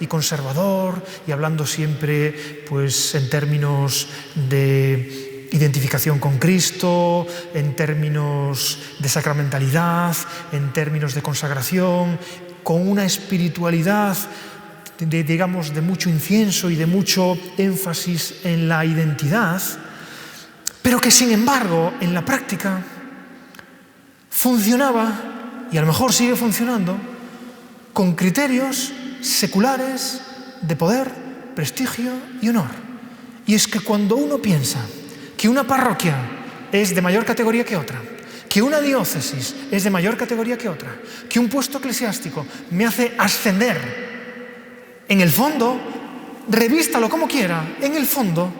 y conservador, y hablando siempre en términos de identificación con Cristo, en términos de sacramentalidad, en términos de consagración, con una espiritualidad de mucho incienso y de mucho énfasis en la identidad, pero que sin embargo en la práctica funcionaba, y a lo mejor sigue funcionando, con criterios seculares de poder, prestigio y honor. Y es que cuando uno piensa que una parroquia es de mayor categoría que otra, que una diócesis es de mayor categoría que otra, que un puesto eclesiástico me hace ascender, en el fondo, revístalo como quiera, en el fondo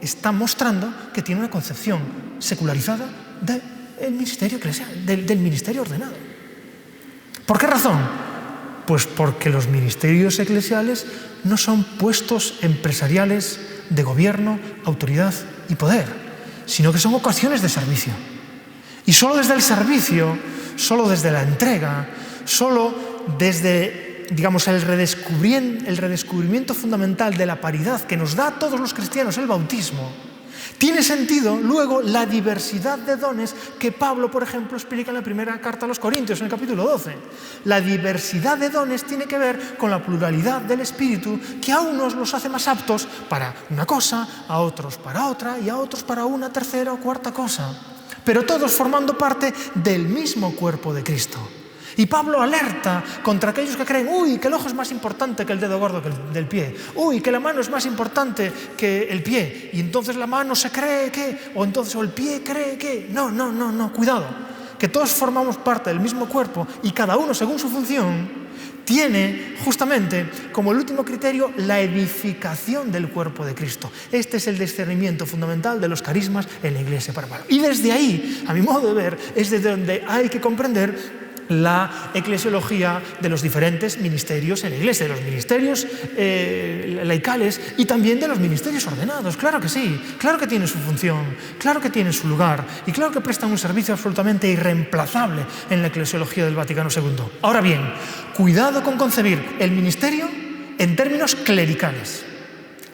está mostrando que tiene una concepción secularizada del ministerio eclesial, del ministerio ordenado. ¿Por qué razón? Pues porque los ministerios eclesiales no son puestos empresariales de gobierno, autoridad y poder, sino que son ocasiones de servicio. Y solo desde el servicio, solo desde la entrega, solo desde el redescubrimiento fundamental de la paridad que nos da a todos los cristianos el bautismo, tiene sentido luego la diversidad de dones que Pablo, por ejemplo, explica en la primera carta a los Corintios, en el capítulo 12. La diversidad de dones tiene que ver con la pluralidad del Espíritu, que a unos los hace más aptos para una cosa, a otros para otra y a otros para una tercera o cuarta cosa, pero todos formando parte del mismo cuerpo de Cristo. Y Pablo alerta contra aquellos que creen, que el ojo es más importante que el dedo gordo del pie, que la mano es más importante que el pie, y entonces la mano se cree que, o el pie cree que. No, cuidado, que todos formamos parte del mismo cuerpo y cada uno, según su función, tiene justamente como el último criterio la edificación del cuerpo de Cristo. Este es el discernimiento fundamental de los carismas en la Iglesia para Pablo. Y desde ahí, a mi modo de ver, es desde donde hay que comprender la eclesiología de los diferentes ministerios en la Iglesia, de los ministerios laicales y también de los ministerios ordenados. Claro que sí, claro que tienen su función, claro que tienen su lugar y claro que prestan un servicio absolutamente irreemplazable en la eclesiología del Vaticano II. Ahora bien, cuidado con concebir el ministerio en términos clericales.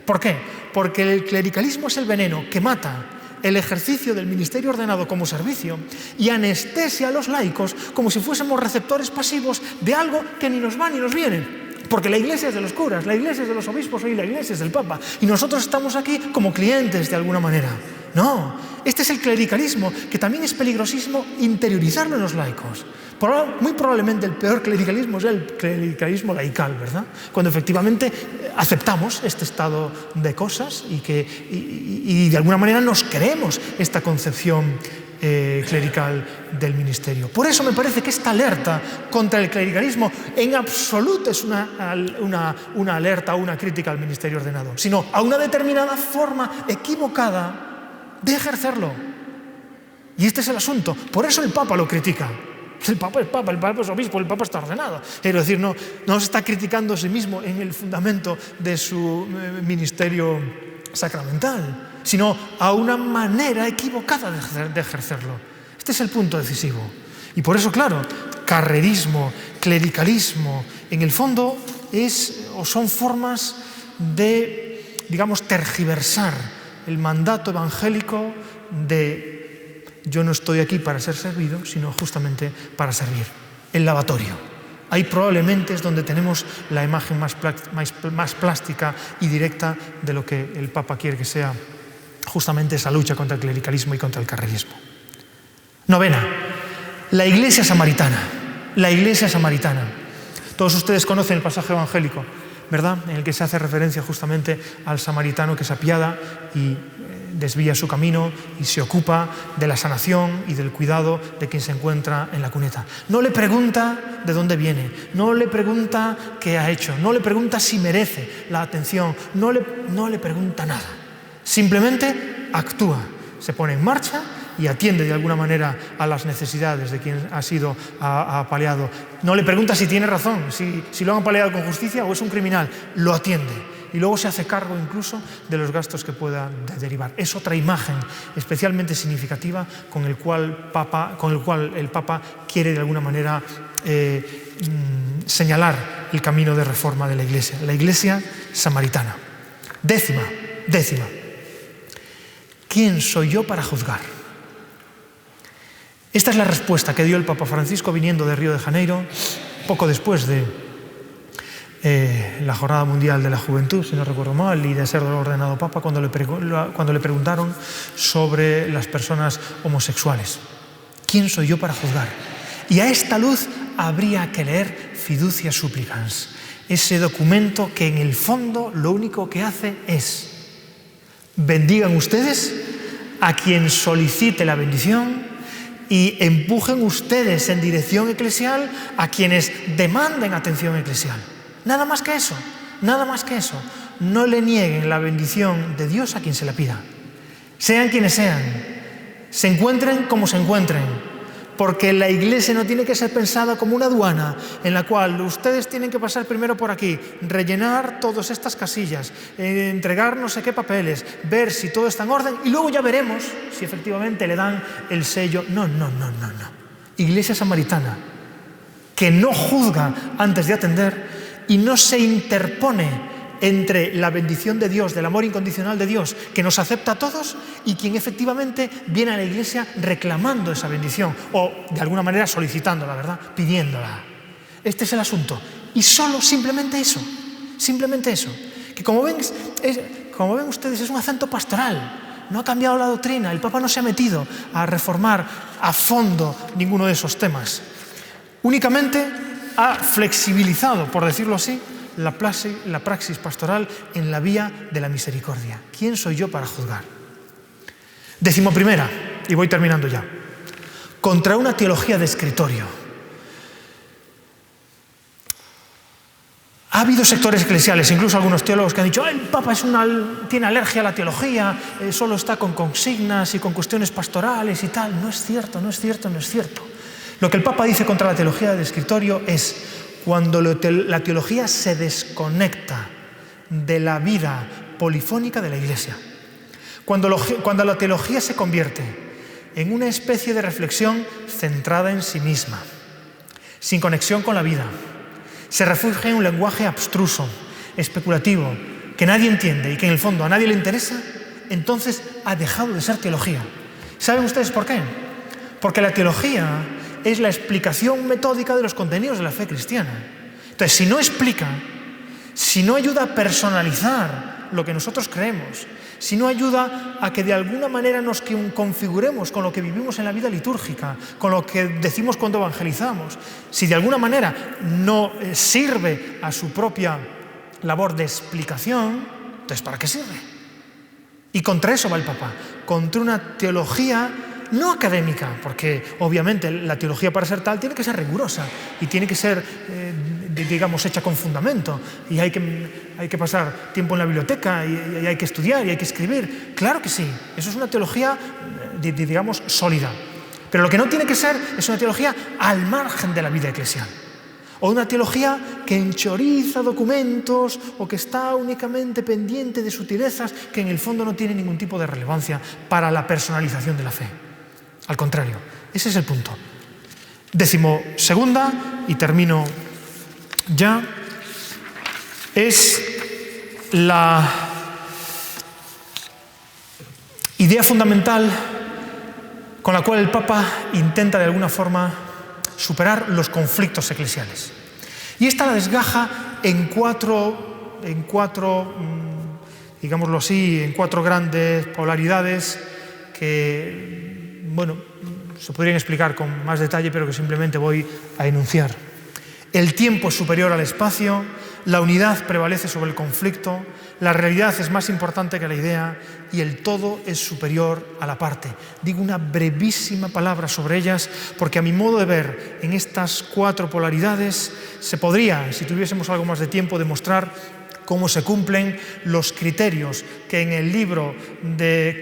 ¿Por qué? Porque el clericalismo es el veneno que mata el ejercicio del ministerio ordenado como servicio y anestesia a los laicos como si fuésemos receptores pasivos de algo que ni nos va ni nos viene. Porque la Iglesia es de los curas, la Iglesia es de los obispos y la Iglesia es del Papa. Y nosotros estamos aquí como clientes de alguna manera. No, este es el clericalismo, que también es peligrosísimo interiorizarlo en los laicos. Muy probablemente el peor clericalismo es el clericalismo laical, ¿verdad? Cuando efectivamente aceptamos este estado de cosas y de alguna manera nos creemos esta concepción clerical del ministerio. Por eso me parece que esta alerta contra el clericalismo en absoluto es una alerta o una crítica al ministerio ordenado, sino a una determinada forma equivocada de ejercerlo. Y este es el asunto. Por eso el Papa lo critica. El Papa es obispo, el Papa está ordenado. Es decir, no se está criticando a sí mismo en el fundamento de su ministerio sacramental, sino a una manera equivocada de ejercerlo. Este es el punto decisivo. Y por eso, claro, carrerismo, clericalismo, en el fondo son formas de, digamos, tergiversar el mandato evangélico de yo no estoy aquí para ser servido, sino justamente para servir. El lavatorio. Ahí probablemente es donde tenemos la imagen más plástica y directa de lo que el Papa quiere que sea justamente esa lucha contra el clericalismo y contra el carrerismo. Novena, la Iglesia samaritana. La Iglesia samaritana. Todos ustedes conocen el pasaje evangélico, ¿verdad? En el que se hace referencia justamente al samaritano que se apiada y desvía su camino y se ocupa de la sanación y del cuidado de quien se encuentra en la cuneta. No le pregunta de dónde viene, no le pregunta qué ha hecho, no le pregunta si merece la atención, no le pregunta nada. Simplemente actúa, se pone en marcha y atiende de alguna manera a las necesidades de quien ha sido apaleado. No le pregunta si tiene razón, si lo han apaleado con justicia o es un criminal, lo atiende. Y luego se hace cargo incluso de los gastos que pueda derivar. Es otra imagen especialmente significativa con el cual el Papa quiere de alguna manera señalar el camino de reforma de la Iglesia samaritana. Décima. ¿Quién soy yo para juzgar? Esta es la respuesta que dio el Papa Francisco viniendo de Río de Janeiro, poco después de la Jornada Mundial de la Juventud, si no recuerdo mal, y de ser ordenado Papa, cuando le preguntaron sobre las personas homosexuales. ¿Quién soy yo para juzgar? Y a esta luz habría que leer Fiducia Supplicans, ese documento que en el fondo lo único que hace es: bendigan ustedes a quien solicite la bendición y empujen ustedes en dirección eclesial a quienes demanden atención eclesial. Nada más que eso, nada más que eso. No le nieguen la bendición de Dios a quien se la pida. Sean quienes sean, se encuentren como se encuentren, porque la Iglesia no tiene que ser pensada como una aduana en la cual ustedes tienen que pasar primero por aquí, rellenar todas estas casillas, entregar no sé qué papeles, ver si todo está en orden y luego ya veremos si efectivamente le dan el sello. No. Iglesia samaritana, que no juzga antes de atender y no se interpone entre la bendición de Dios, del amor incondicional de Dios, que nos acepta a todos, y quien efectivamente viene a la Iglesia reclamando esa bendición, o de alguna manera solicitándola, ¿verdad? Pidiéndola. Este es el asunto. Y simplemente eso, que como ven ustedes es un acento pastoral, no ha cambiado la doctrina, el Papa no se ha metido a reformar a fondo ninguno de esos temas. Únicamente ha flexibilizado, por decirlo así, la praxis pastoral en la vía de la misericordia. ¿Quién soy yo para juzgar? 11ª, y voy terminando ya. Contra una teología de escritorio. Ha habido sectores eclesiales, incluso algunos teólogos, que han dicho: el Papa tiene alergia a la teología, solo está con consignas y con cuestiones pastorales y tal. No es cierto. Lo que el Papa dice contra la teología del escritorio es cuando la teología se desconecta de la vida polifónica de la Iglesia. Cuando la teología se convierte en una especie de reflexión centrada en sí misma, sin conexión con la vida, se refugia en un lenguaje abstruso, especulativo, que nadie entiende y que en el fondo a nadie le interesa, entonces ha dejado de ser teología. ¿Saben ustedes por qué? Porque la teología es la explicación metódica de los contenidos de la fe cristiana. Entonces, si no explica, si no ayuda a personalizar lo que nosotros creemos, si no ayuda a que de alguna manera nos configuremos con lo que vivimos en la vida litúrgica, con lo que decimos cuando evangelizamos, si de alguna manera no sirve a su propia labor de explicación, entonces ¿para qué sirve? Y contra eso va el Papa, contra una teología no académica, porque obviamente la teología para ser tal tiene que ser rigurosa y tiene que ser, digamos, hecha con fundamento y hay que pasar tiempo en la biblioteca y hay que estudiar y hay que escribir. Claro que sí, eso es una teología, digamos, sólida. Pero lo que no tiene que ser es una teología al margen de la vida eclesial. O una teología que enchoriza documentos o que está únicamente pendiente de sutilezas que en el fondo no tienen ningún tipo de relevancia para la personalización de la fe. Al contrario, ese es el punto. 12ª, y termino ya, es la idea fundamental con la cual el Papa intenta de alguna forma superar los conflictos eclesiales. Y esta la desgaja en cuatro, digámoslo así, en cuatro grandes polaridades que, bueno, se podrían explicar con más detalle, pero que simplemente voy a enunciar. El tiempo es superior al espacio, la unidad prevalece sobre el conflicto, la realidad es más importante que la idea y el todo es superior a la parte. Digo una brevísima palabra sobre ellas porque a mi modo de ver en estas cuatro polaridades se podría, si tuviésemos algo más de tiempo, demostrar cómo se cumplen los criterios que en el libro de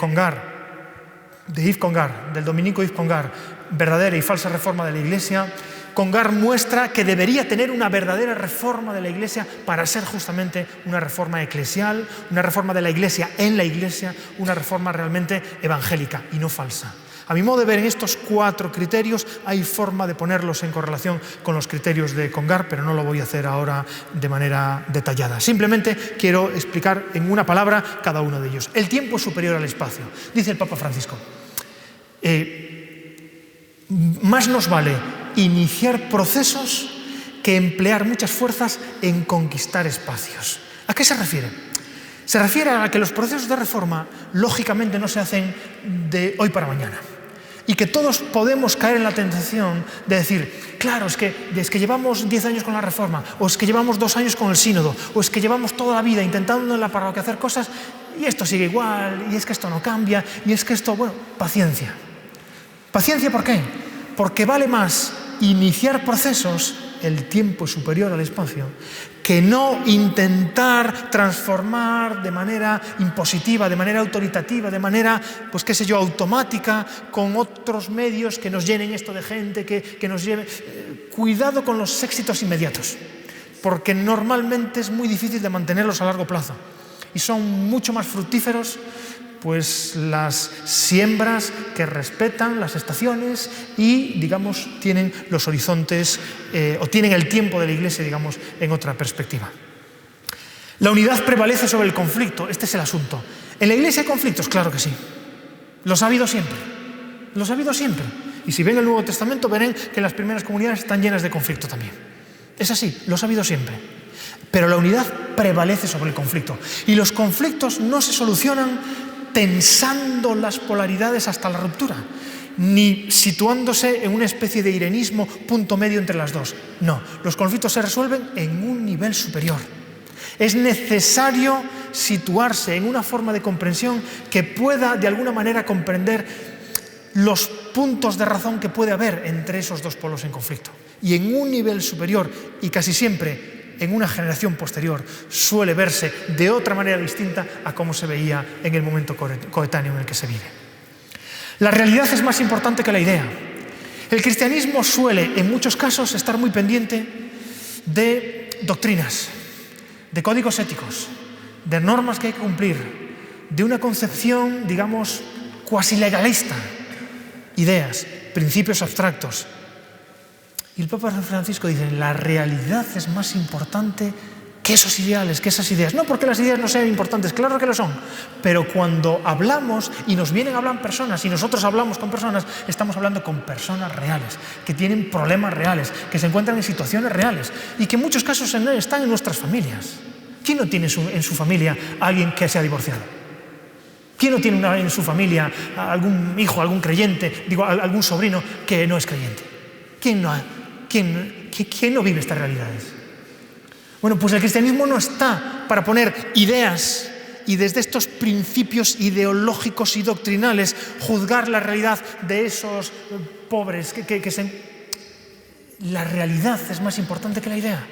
Yves Congar, del dominico Yves Congar, Verdadera y falsa reforma de la Iglesia, Congar muestra que debería tener una verdadera reforma de la Iglesia para ser justamente una reforma eclesial, una reforma de la Iglesia en la Iglesia, una reforma realmente evangélica y no falsa. A mi modo de ver, en estos cuatro criterios hay forma de ponerlos en correlación con los criterios de Congar, pero no lo voy a hacer ahora de manera detallada. Simplemente quiero explicar en una palabra cada uno de ellos. El tiempo es superior al espacio, dice el Papa Francisco. Más nos vale iniciar procesos que emplear muchas fuerzas en conquistar espacios. ¿A qué se refiere? Se refiere a que los procesos de reforma lógicamente no se hacen de hoy para mañana y que todos podemos caer en la tentación de decir, claro, es que llevamos 10 años con la reforma, o es que llevamos 2 años con el sínodo, o es que llevamos toda la vida intentando en la parroquia hacer cosas y esto sigue igual, y es que esto no cambia, y es que esto, bueno, paciencia. ¿Paciencia por qué? Porque vale más iniciar procesos, el tiempo es superior al espacio, que no intentar transformar de manera impositiva, de manera autoritativa, de manera, pues qué sé yo, automática, con otros medios que nos llenen esto de gente, que nos lleve... Cuidado con los éxitos inmediatos, porque normalmente es muy difícil de mantenerlos a largo plazo y son mucho más fructíferos pues las siembras que respetan las estaciones y, digamos, tienen los horizontes o tienen el tiempo de la Iglesia, digamos, en otra perspectiva. La unidad prevalece sobre el conflicto, este es el asunto. ¿En la Iglesia hay conflictos? Claro que sí. Los ha habido siempre. Los ha habido siempre. Y si ven el Nuevo Testamento verán que las primeras comunidades están llenas de conflicto también. Es así, los ha habido siempre. Pero la unidad prevalece sobre el conflicto. Y los conflictos no se solucionan tensando las polaridades hasta la ruptura, ni situándose en una especie de irenismo punto medio entre las dos. No, los conflictos se resuelven en un nivel superior. Es necesario situarse en una forma de comprensión que pueda de alguna manera comprender los puntos de razón que puede haber entre esos dos polos en conflicto. Y en un nivel superior, y casi siempre en una generación posterior, suele verse de otra manera distinta a cómo se veía en el momento coetáneo en el que se vive. La realidad es más importante que la idea. El cristianismo suele, en muchos casos, estar muy pendiente de doctrinas, de códigos éticos, de normas que hay que cumplir, de una concepción, digamos, cuasi legalista, ideas, principios abstractos. Y el Papa Francisco dice, la realidad es más importante que esos ideales, que esas ideas. No porque las ideas no sean importantes, claro que lo son, pero cuando hablamos y nos vienen a hablar personas y nosotros hablamos con personas, estamos hablando con personas reales, que tienen problemas reales, que se encuentran en situaciones reales y que en muchos casos están en nuestras familias. ¿Quién no tiene en su familia a alguien que se ha divorciado? ¿Quién no tiene en su familia algún hijo, algún creyente, algún sobrino que no es creyente? ¿Quién no vive estas realidades? Bueno, pues el cristianismo no está para poner ideas y desde estos principios ideológicos y doctrinales juzgar la realidad de esos pobres La realidad es más importante que la idea.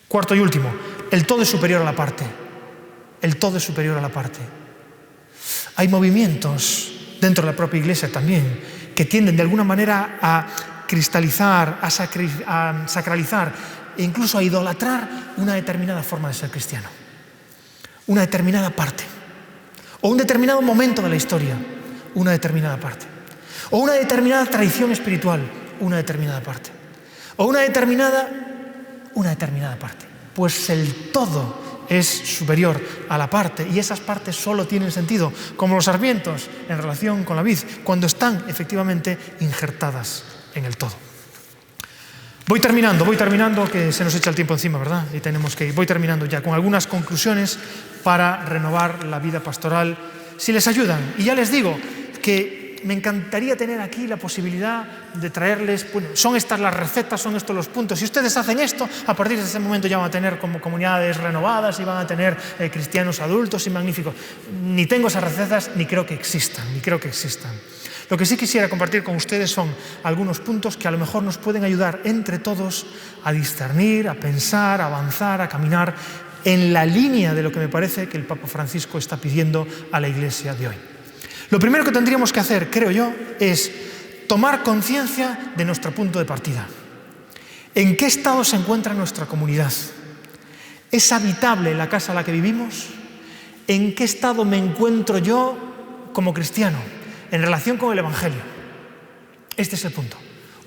Cuarto y último, el todo es superior a la parte. El todo es superior a la parte. Hay movimientos dentro de la propia Iglesia también que tienden de alguna manera a cristalizar, a sacralizar e incluso a idolatrar una determinada forma de ser cristiano, una determinada parte, o un determinado momento de la historia, una determinada parte, o una determinada tradición espiritual, una determinada parte, o una determinada parte. Pues el todo es superior a la parte y esas partes solo tienen sentido, como los sarmientos en relación con la vid, cuando están efectivamente injertadas en el todo. Voy terminando, que se nos echa el tiempo encima, ¿verdad? Y tenemos que ir. Voy terminando ya con algunas conclusiones para renovar la vida pastoral, si les ayudan. Y ya les digo que me encantaría tener aquí la posibilidad de traerles, bueno, son estas las recetas, son estos los puntos. Si ustedes hacen esto, a partir de ese momento ya van a tener como comunidades renovadas y van a tener cristianos adultos y magníficos. Ni tengo esas recetas, ni creo que existan. Lo que sí quisiera compartir con ustedes son algunos puntos que a lo mejor nos pueden ayudar entre todos a discernir, a pensar, a avanzar, a caminar en la línea de lo que me parece que el Papa Francisco está pidiendo a la Iglesia de hoy. Lo primero que tendríamos que hacer, creo yo, es tomar conciencia de nuestro punto de partida. ¿En qué estado se encuentra nuestra comunidad? ¿Es habitable la casa en la que vivimos? ¿En qué estado me encuentro yo como cristiano en relación con el Evangelio? Este es el punto.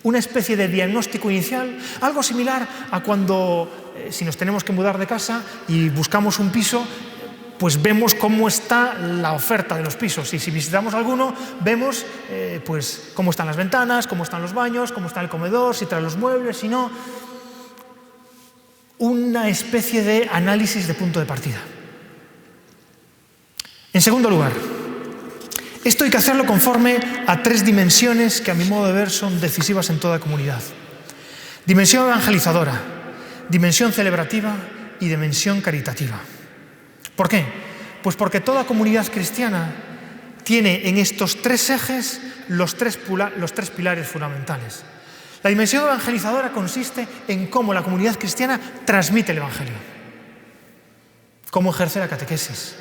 Una especie de diagnóstico inicial, algo similar a cuando, si nos tenemos que mudar de casa y buscamos un piso, pues vemos cómo está la oferta de los pisos. Y si visitamos alguno, vemos pues cómo están las ventanas, cómo están los baños, cómo está el comedor, si trae los muebles, si no. Una especie de análisis de punto de partida. En segundo lugar, esto hay que hacerlo conforme a 3 dimensiones que a mi modo de ver son decisivas en toda comunidad. Dimensión evangelizadora, dimensión celebrativa y dimensión caritativa. ¿Por qué? Pues porque toda comunidad cristiana tiene en estos 3 ejes los tres pilares fundamentales. La dimensión evangelizadora consiste en cómo la comunidad cristiana transmite el Evangelio, cómo ejerce la catequesis,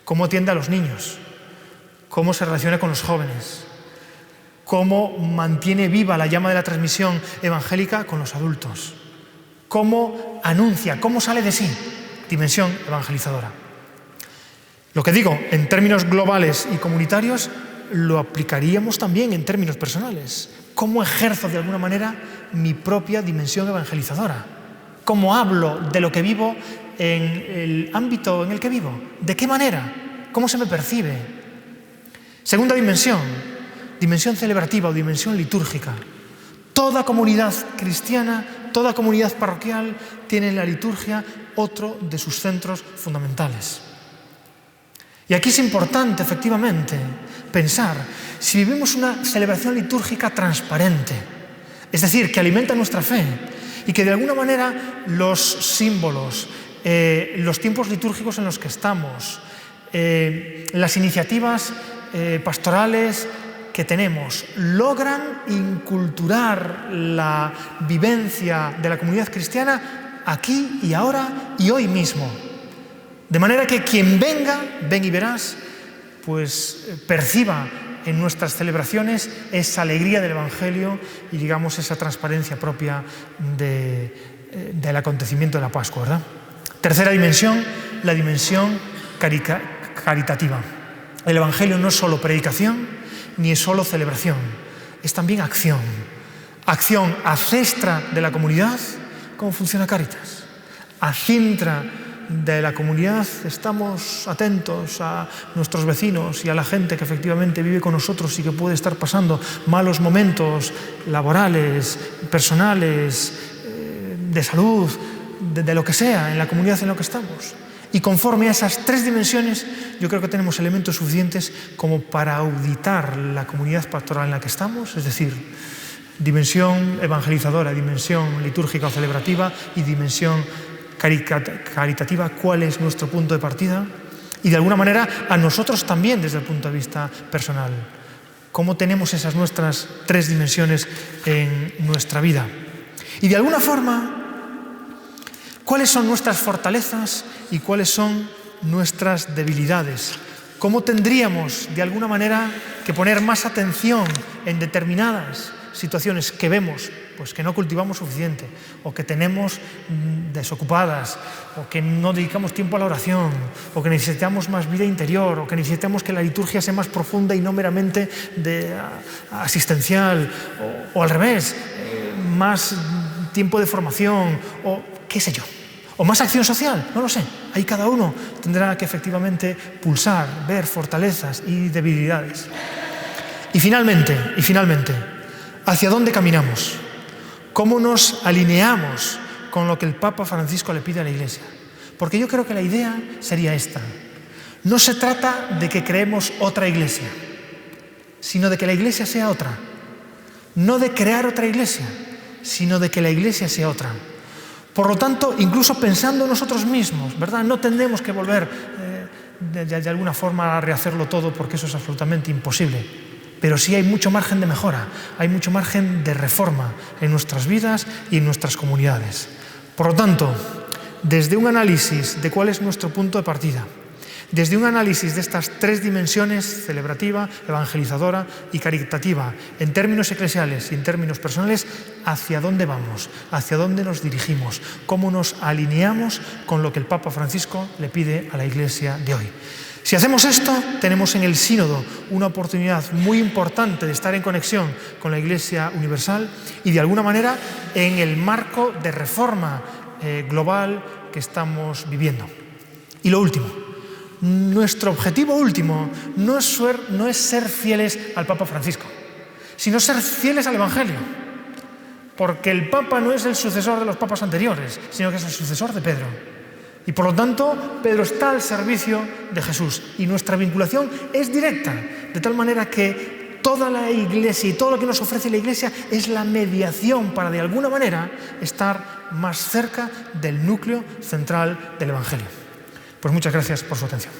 cómo atiende a los niños, cómo se relaciona con los jóvenes, cómo mantiene viva la llama de la transmisión evangélica con los adultos, cómo anuncia, cómo sale de sí, dimensión evangelizadora. Lo que digo en términos globales y comunitarios lo aplicaríamos también en términos personales. ¿Cómo ejerzo de alguna manera mi propia dimensión evangelizadora? ¿Cómo hablo de lo que vivo en el ámbito en el que vivo? ¿De qué manera? ¿Cómo se me percibe? Segunda dimensión, dimensión celebrativa o dimensión litúrgica. Toda comunidad cristiana, toda comunidad parroquial tiene en la liturgia otro de sus centros fundamentales. Y aquí es importante, efectivamente, pensar si vivimos una celebración litúrgica transparente, es decir, que alimenta nuestra fe y que de alguna manera los símbolos, los tiempos litúrgicos en los que estamos, las iniciativas pastorales que tenemos logran inculturar la vivencia de la comunidad cristiana aquí y ahora y hoy mismo. De manera que quien venga, ven y verás, pues perciba en nuestras celebraciones esa alegría del Evangelio y, digamos, esa transparencia propia del acontecimiento de la Pascua, ¿verdad? Tercera dimensión, la dimensión caritativa. El Evangelio no es solo predicación, ni es solo celebración, es también acción. Acción a cestra de la comunidad, ¿cómo funciona Cáritas? A cintra de la comunidad estamos atentos a nuestros vecinos y a la gente que efectivamente vive con nosotros y que puede estar pasando malos momentos laborales, personales, de salud, de lo que sea, en la comunidad en la que estamos. Y conforme a esas tres dimensiones, yo creo que tenemos elementos suficientes como para auditar la comunidad pastoral en la que estamos, es decir, dimensión evangelizadora, dimensión litúrgica o celebrativa y dimensión caritativa, cuál es nuestro punto de partida y de alguna manera a nosotros también desde el punto de vista personal. ¿Cómo tenemos esas nuestras tres dimensiones en nuestra vida? Y de alguna forma, ¿cuáles son nuestras fortalezas y cuáles son nuestras debilidades? ¿Cómo tendríamos de alguna manera que poner más atención en determinadas situaciones que vemos, pues que no cultivamos suficiente, o que tenemos desocupadas, o que no dedicamos tiempo a la oración, o que necesitamos más vida interior, o que necesitamos que la liturgia sea más profunda y no meramente asistencial, o al revés, más tiempo de formación, o qué sé yo, o más acción social, no lo sé. Ahí cada uno tendrá que efectivamente pulsar, ver fortalezas y debilidades. Y finalmente, ¿hacia dónde caminamos? ¿Cómo nos alineamos con lo que el Papa Francisco le pide a la Iglesia? Porque yo creo que la idea sería esta. No se trata de que creemos otra Iglesia, sino de que la Iglesia sea otra. No de crear otra Iglesia, sino de que la Iglesia sea otra. Por lo tanto, incluso pensando en nosotros mismos, ¿verdad? No tendremos que volver de alguna forma a rehacerlo todo porque eso es absolutamente imposible. Pero sí hay mucho margen de mejora, hay mucho margen de reforma en nuestras vidas y en nuestras comunidades. Por lo tanto, desde un análisis de cuál es nuestro punto de partida, desde un análisis de estas tres dimensiones, celebrativa, evangelizadora y caritativa, en términos eclesiales y en términos personales, ¿hacia dónde vamos? ¿Hacia dónde nos dirigimos? ¿Cómo nos alineamos con lo que el Papa Francisco le pide a la Iglesia de hoy? Si hacemos esto, tenemos en el Sínodo una oportunidad muy importante de estar en conexión con la Iglesia universal y, de alguna manera, en el marco de reforma global que estamos viviendo. Y lo último, nuestro objetivo último no es ser fieles al Papa Francisco, sino ser fieles al Evangelio. Porque el Papa no es el sucesor de los papas anteriores, sino que es el sucesor de Pedro. Y por lo tanto, Pedro está al servicio de Jesús y nuestra vinculación es directa, de tal manera que toda la Iglesia y todo lo que nos ofrece la Iglesia es la mediación para, de alguna manera, estar más cerca del núcleo central del Evangelio. Pues muchas gracias por su atención.